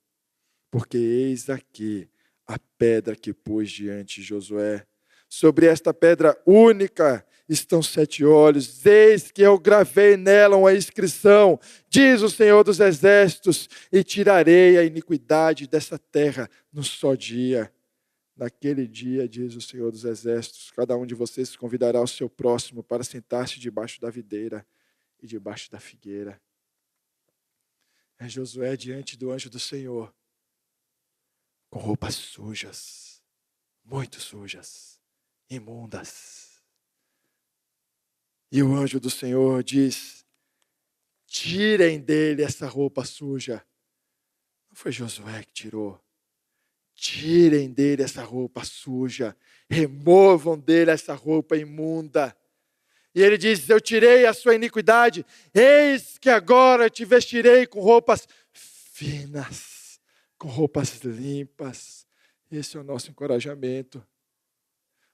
porque eis aqui a pedra que pus diante de Josué. Sobre esta pedra única estão 7 olhos. Eis que eu gravei nela uma inscrição, diz o Senhor dos Exércitos, e tirarei a iniquidade dessa terra num só dia. Naquele dia, diz o Senhor dos Exércitos, cada um de vocês convidará o seu próximo para sentar-se debaixo da videira e debaixo da figueira. É Josué diante do anjo do Senhor, com roupas sujas, muito sujas, imundas. E o anjo do Senhor diz: tirem dele essa roupa suja. Não foi Josué que tirou. Tirem dele essa roupa suja, removam dele essa roupa imunda. E ele diz: eu tirei a sua iniquidade, eis que agora te vestirei com roupas finas, com roupas limpas. Esse é o nosso encorajamento.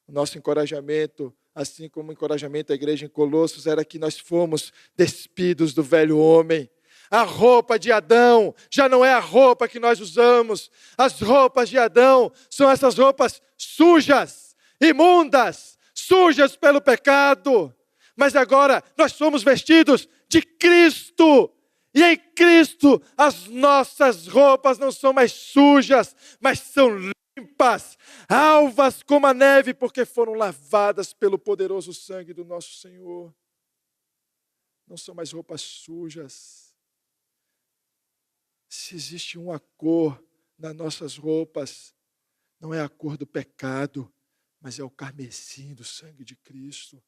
O nosso encorajamento, assim como o encorajamento da igreja em Colossos, era que nós fomos despidos do velho homem. A roupa de Adão já não é a roupa que nós usamos. As roupas de Adão são essas roupas sujas, imundas, sujas pelo pecado. Mas agora nós somos vestidos de Cristo. E em Cristo as nossas roupas não são mais sujas, mas são limpas, alvas como a neve, porque foram lavadas pelo poderoso sangue do nosso Senhor. Não são mais roupas sujas. Se existe uma cor nas nossas roupas, não é a cor do pecado, mas é o carmesim do sangue de Cristo.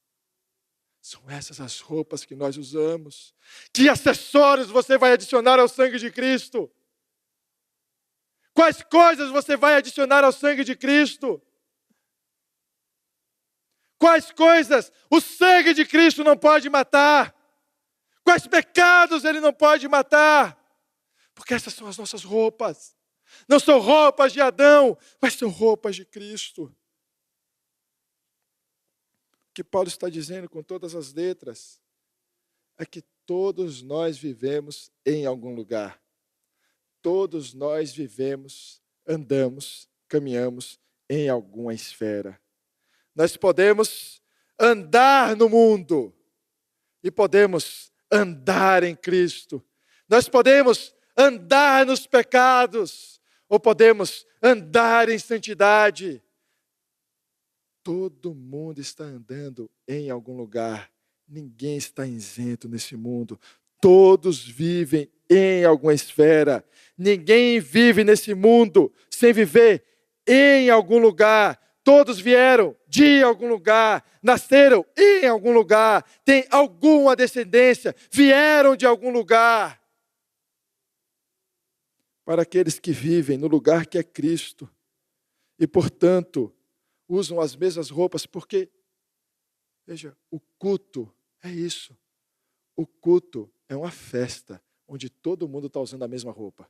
São essas as roupas que nós usamos. Que acessórios você vai adicionar ao sangue de Cristo? Quais coisas você vai adicionar ao sangue de Cristo? Quais coisas o sangue de Cristo não pode matar? Quais pecados ele não pode matar? Porque essas são as nossas roupas. Não são roupas de Adão, mas são roupas de Cristo. O que Paulo está dizendo com todas as letras é que todos nós vivemos em algum lugar. Todos nós vivemos, andamos, caminhamos em alguma esfera. Nós podemos andar no mundo e podemos andar em Cristo. Nós podemos andar nos pecados ou podemos andar em santidade. Todo mundo está andando em algum lugar. Ninguém está isento nesse mundo. Todos vivem em alguma esfera. Ninguém vive nesse mundo sem viver em algum lugar. Todos vieram de algum lugar, nasceram em algum lugar, têm alguma descendência, vieram de algum lugar. Para aqueles que vivem no lugar que é Cristo e, portanto, usam as mesmas roupas, porque, veja, o culto é isso. O culto é uma festa onde todo mundo está usando a mesma roupa.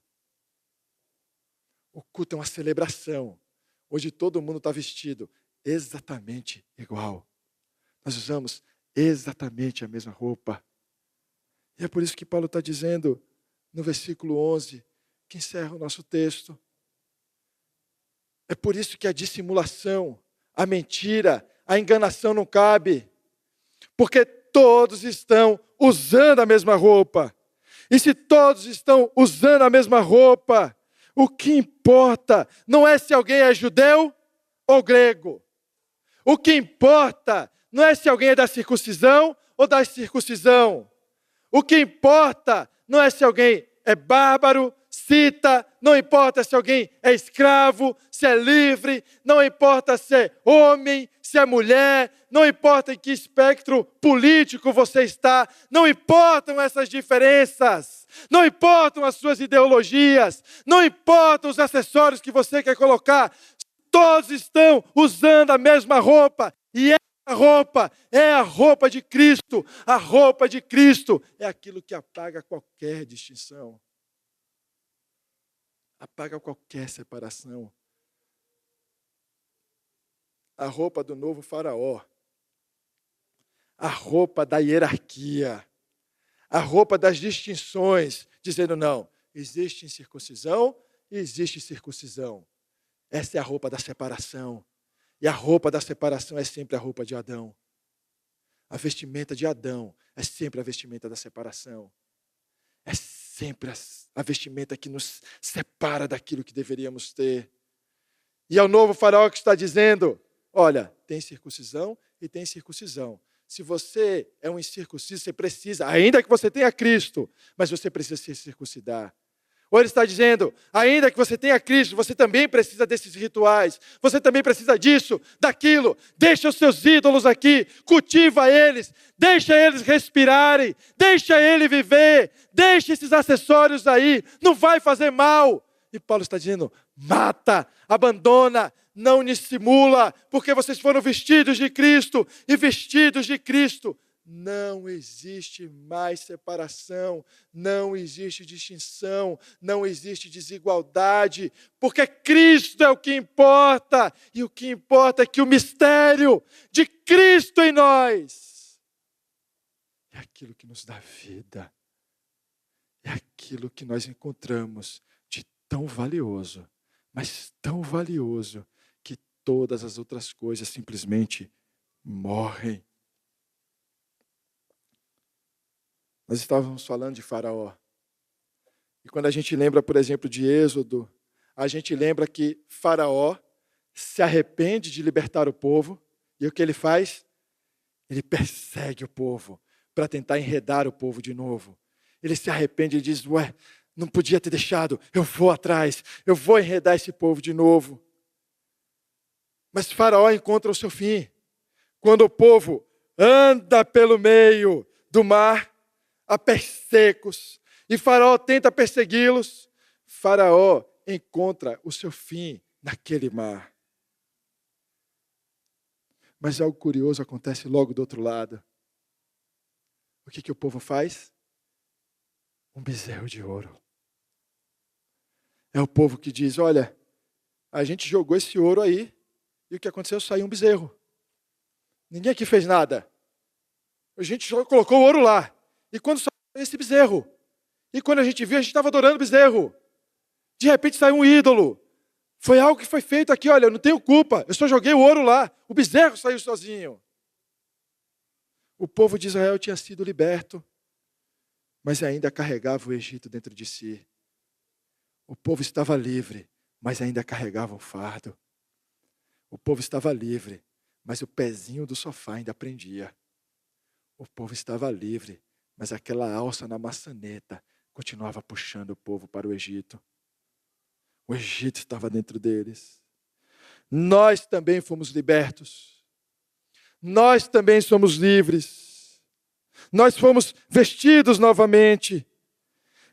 O culto é uma celebração onde todo mundo está vestido exatamente igual. Nós usamos exatamente a mesma roupa. E é por isso que Paulo está dizendo no versículo 11, que encerra o nosso texto. É por isso que a dissimulação, a mentira, a enganação não cabe. Porque todos estão usando a mesma roupa. E se todos estão usando a mesma roupa, o que importa não é se alguém é judeu ou grego. O que importa não é se alguém é da circuncisão ou da circuncisão. O que importa não é se alguém é bárbaro, cita, não importa se alguém é escravo, se é livre, não importa se é homem, se é mulher, não importa em que espectro político você está, não importam essas diferenças, não importam as suas ideologias, não importam os acessórios que você quer colocar, todos estão usando a mesma roupa, e essa roupa é a roupa de Cristo. A roupa de Cristo é aquilo que apaga qualquer distinção, apaga qualquer separação. A roupa do novo faraó, a roupa da hierarquia, a roupa das distinções, dizendo não, existe circuncisão e existe circuncisão. Essa é a roupa da separação. E a roupa da separação é sempre a roupa de Adão. A vestimenta de Adão é sempre a vestimenta da separação. É sempre a vestimenta que nos separa daquilo que deveríamos ter. E é o novo faraó que está dizendo, olha, tem circuncisão e tem circuncisão. Se você é um incircunciso, você precisa, ainda que você tenha Cristo, mas você precisa se circuncidar. Ou ele está dizendo, ainda que você tenha Cristo, você também precisa desses rituais, você também precisa disso, daquilo. Deixa os seus ídolos aqui, cultiva eles, deixa eles respirarem, deixa ele viver, deixa esses acessórios aí, não vai fazer mal. E Paulo está dizendo, mata, abandona, não dissimula, porque vocês foram vestidos de Cristo, e vestidos de Cristo não existe mais separação, não existe distinção, não existe desigualdade, porque Cristo é o que importa, e o que importa é que o mistério de Cristo em nós é aquilo que nos dá vida, é aquilo que nós encontramos de tão valioso, mas tão valioso, que todas as outras coisas simplesmente morrem. Nós estávamos falando de Faraó. E quando a gente lembra, por exemplo, de Êxodo, a gente lembra que Faraó se arrepende de libertar o povo. E o que ele faz? Ele persegue o povo para tentar enredar o povo de novo. Ele se arrepende e diz, não podia ter deixado, eu vou atrás, eu vou enredar esse povo de novo. Mas Faraó encontra o seu fim. Quando o povo anda pelo meio do mar, a pés secos, e Faraó tenta persegui-los, Faraó encontra o seu fim naquele mar. Mas algo curioso acontece logo do outro lado. O que o povo faz? Um bezerro de ouro. É o povo que diz, olha, a gente jogou esse ouro aí, e o que aconteceu? Saiu um bezerro. Ninguém aqui fez nada. A gente só colocou o ouro lá. E quando saiu esse bezerro, e quando a gente viu, a gente estava adorando o bezerro. De repente saiu um ídolo. Foi algo que foi feito aqui, olha, eu não tenho culpa, eu só joguei o ouro lá, o bezerro saiu sozinho. O povo de Israel tinha sido liberto, mas ainda carregava o Egito dentro de si. O povo estava livre, mas ainda carregava o fardo. O povo estava livre, mas o pezinho do sofá ainda prendia. O povo estava livre, mas aquela alça na maçaneta continuava puxando o povo para o Egito. O Egito estava dentro deles. Nós também fomos libertos. Nós também somos livres. Nós fomos vestidos novamente.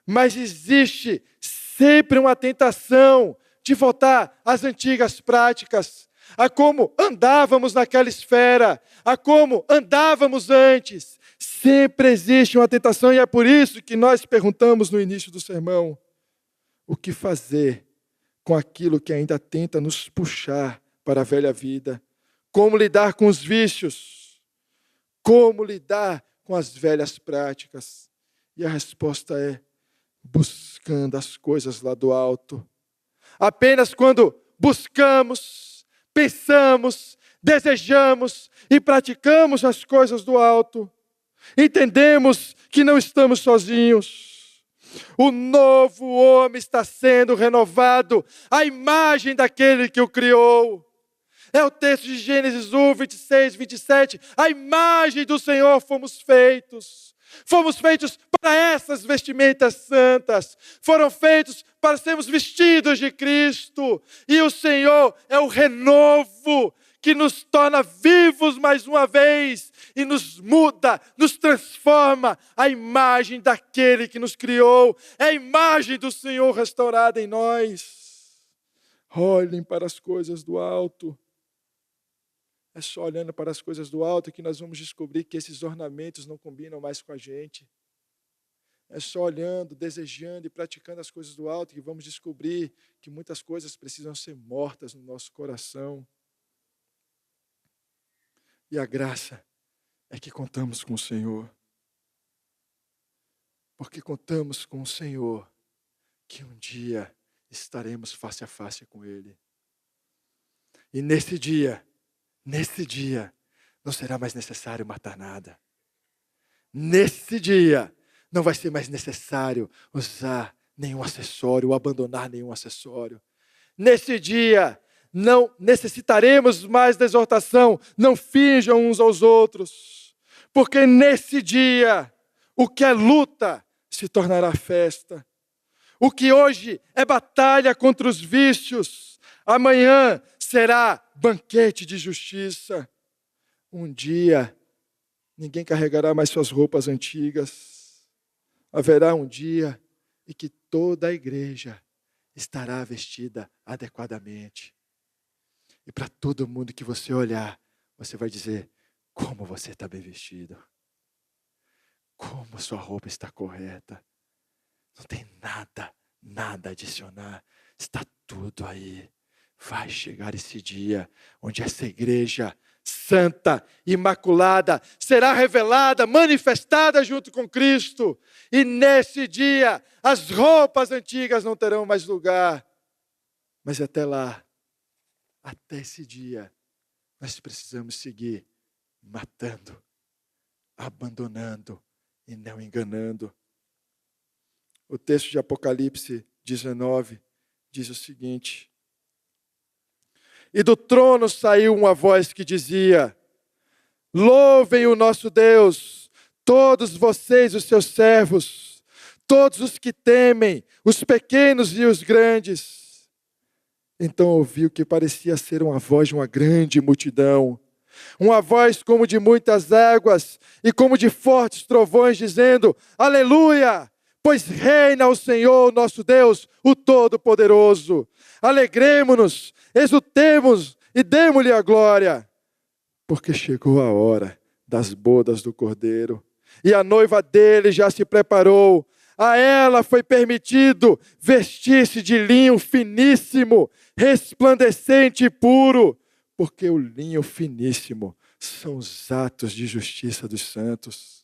Mas existe sempre uma tentação de voltar às antigas práticas, a como andávamos naquela esfera, a como andávamos antes. Sempre existe uma tentação, e é por isso que nós perguntamos no início do sermão: o que fazer com aquilo que ainda tenta nos puxar para a velha vida? Como lidar com os vícios? Como lidar com as velhas práticas? E a resposta é: buscando as coisas lá do alto. Apenas quando buscamos, pensamos, desejamos e praticamos as coisas do alto, entendemos que não estamos sozinhos. O novo homem está sendo renovado, a imagem daquele que o criou. É o texto de Gênesis 1, 26, 27. A imagem do Senhor fomos feitos. Fomos feitos para essas vestimentas santas. Foram feitos para sermos vestidos de Cristo. E o Senhor é o renovo que nos torna vivos mais uma vez e nos muda, nos transforma a imagem daquele que nos criou. É a imagem do Senhor restaurada em nós. Olhem para as coisas do alto. É só olhando para as coisas do alto que nós vamos descobrir que esses ornamentos não combinam mais com a gente. É só olhando, desejando e praticando as coisas do alto que vamos descobrir que muitas coisas precisam ser mortas no nosso coração. E a graça é que contamos com o Senhor. Porque contamos com o Senhor que um dia estaremos face a face com Ele. E nesse dia, não será mais necessário matar nada. Nesse dia, não vai ser mais necessário usar nenhum acessório ou abandonar nenhum acessório. Nesse dia, não necessitaremos mais da exortação, não finjam uns aos outros. Porque nesse dia, o que é luta se tornará festa. O que hoje é batalha contra os vícios, amanhã será banquete de justiça. Um dia, ninguém carregará mais suas roupas antigas. Haverá um dia em que toda a igreja estará vestida adequadamente. E para todo mundo que você olhar, você vai dizer, como você está bem vestido. Como sua roupa está correta. Não tem nada a adicionar. Está tudo aí. Vai chegar esse dia onde essa igreja santa, imaculada, será revelada, manifestada junto com Cristo. E nesse dia, as roupas antigas não terão mais lugar. Mas até lá, até esse dia, nós precisamos seguir matando, abandonando e não enganando. O texto de Apocalipse 19 diz o seguinte: e do trono saiu uma voz que dizia, louvem o nosso Deus, todos vocês, os seus servos, todos os que temem, os pequenos e os grandes. Então ouvi o que parecia ser uma voz de uma grande multidão, uma voz como de muitas águas e como de fortes trovões, dizendo, aleluia, pois reina o Senhor nosso Deus, o Todo-Poderoso. Alegremo-nos, exultemos e demo-lhe a glória, porque chegou a hora das bodas do Cordeiro, e a noiva dele já se preparou. A ela foi permitido vestir-se de linho finíssimo, resplandecente e puro, porque o linho finíssimo são os atos de justiça dos santos.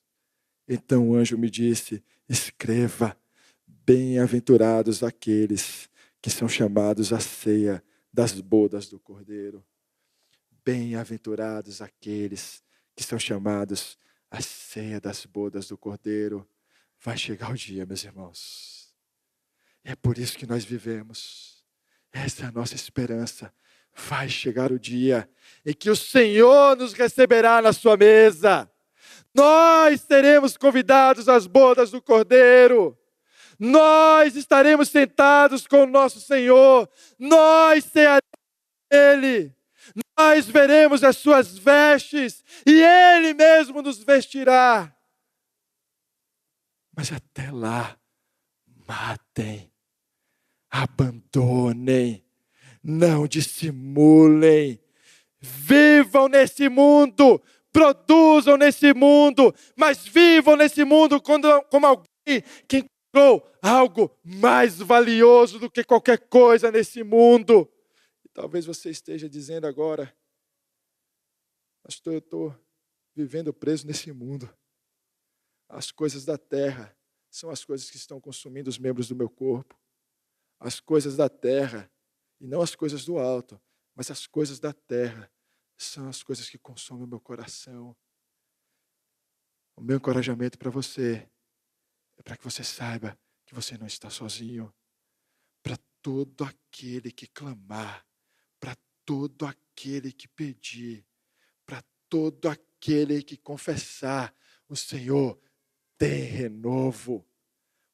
Então o anjo me disse, escreva, bem-aventurados aqueles que são chamados à ceia das bodas do Cordeiro. Bem-aventurados aqueles que são chamados à ceia das bodas do Cordeiro. Vai chegar o dia, meus irmãos. É por isso que nós vivemos. Essa é a nossa esperança. Vai chegar o dia em que o Senhor nos receberá na sua mesa. Nós seremos convidados às bodas do Cordeiro. Nós estaremos sentados com o nosso Senhor. Nós cearemos Ele. Nós veremos as suas vestes e Ele mesmo nos vestirá. Mas até lá, matem, abandonem, não dissimulem, vivam nesse mundo, produzam nesse mundo, mas vivam nesse mundo como alguém que encontrou algo mais valioso do que qualquer coisa nesse mundo. E talvez você esteja dizendo agora, pastor, eu estou vivendo preso nesse mundo. As coisas da terra são as coisas que estão consumindo os membros do meu corpo. As coisas da terra, e não as coisas do alto, mas as coisas da terra são as coisas que consomem o meu coração. O meu encorajamento para você é para que você saiba que você não está sozinho. Para todo aquele que clamar, para todo aquele que pedir, para todo aquele que confessar, o Senhor tem renovo.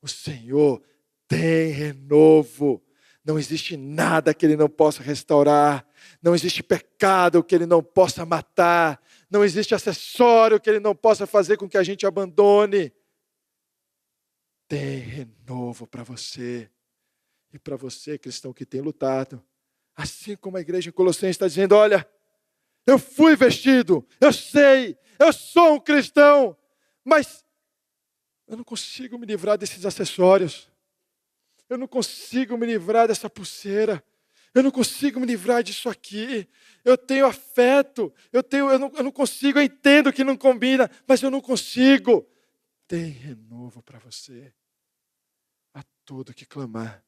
O Senhor tem renovo. Não existe nada que Ele não possa restaurar. Não existe pecado que Ele não possa matar. Não existe acessório que Ele não possa fazer com que a gente abandone. Tem renovo para você. E para você, cristão, que tem lutado. Assim como a igreja em Colossenses está dizendo, olha, eu fui vestido, eu sei, eu sou um cristão, mas eu não consigo me livrar desses acessórios. Eu não consigo me livrar dessa pulseira. Eu não consigo me livrar disso aqui. Eu tenho afeto. Eu não consigo, eu entendo que não combina, mas eu não consigo. Tem renovo para você. A todo que clamar,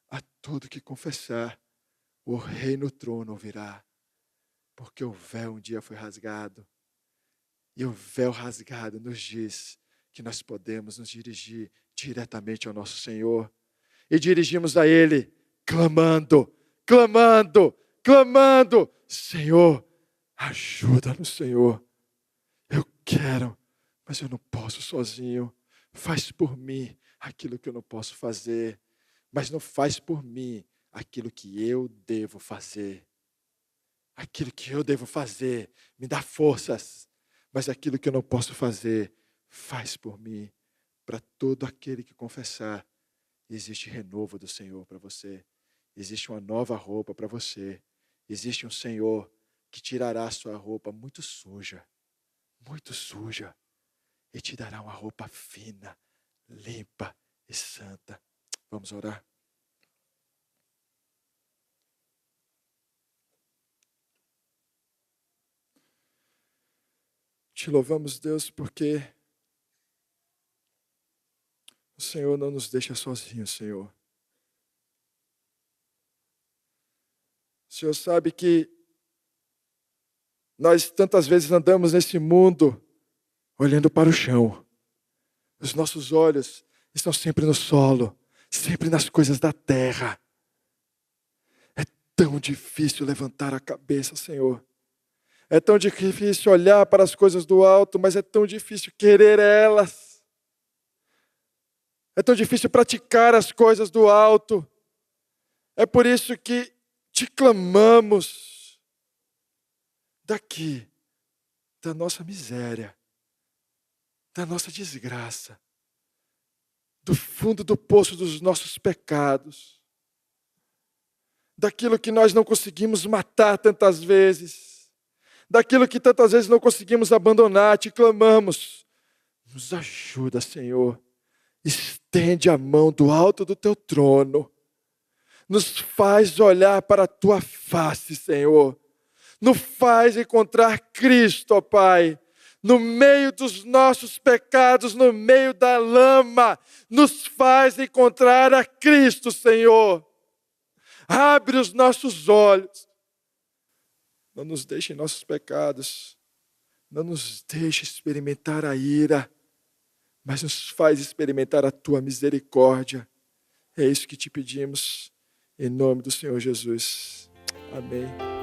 a todo que confessar, o rei no trono ouvirá. Porque o véu um dia foi rasgado. E o véu rasgado nos diz que nós podemos nos dirigir diretamente ao nosso Senhor. E dirigimos a Ele, clamando, clamando, clamando. Senhor, ajuda-nos, Senhor. Eu quero, mas eu não posso sozinho. Faz por mim aquilo que eu não posso fazer. Mas não faz por mim aquilo que eu devo fazer. Aquilo que eu devo fazer me dá forças. Mas aquilo que eu não posso fazer, faz por mim. Para todo aquele que confessar. Existe renovo do Senhor para você. Existe uma nova roupa para você. Existe um Senhor que tirará a sua roupa muito suja, e te dará uma roupa fina, limpa e santa. Vamos orar? Te louvamos, Deus, porque o Senhor não nos deixa sozinhos, Senhor. O Senhor sabe que nós tantas vezes andamos nesse mundo olhando para o chão. Os nossos olhos estão sempre no solo, sempre nas coisas da terra. É tão difícil levantar a cabeça, Senhor. É tão difícil olhar para as coisas do alto, mas é tão difícil querer elas. É tão difícil praticar as coisas do alto. É por isso que te clamamos daqui, da nossa miséria, da nossa desgraça, do fundo do poço dos nossos pecados, daquilo que nós não conseguimos matar tantas vezes, daquilo que tantas vezes não conseguimos abandonar, te clamamos. Nos ajuda, Senhor. Estende a mão do alto do teu trono. Nos faz olhar para a tua face, Senhor. Nos faz encontrar Cristo, ó Pai. No meio dos nossos pecados, no meio da lama. Nos faz encontrar a Cristo, Senhor. Abre os nossos olhos. Não nos deixe em nossos pecados. Não nos deixe experimentar a ira. Mas nos faz experimentar a tua misericórdia. É isso que te pedimos. Em nome do Senhor Jesus. Amém.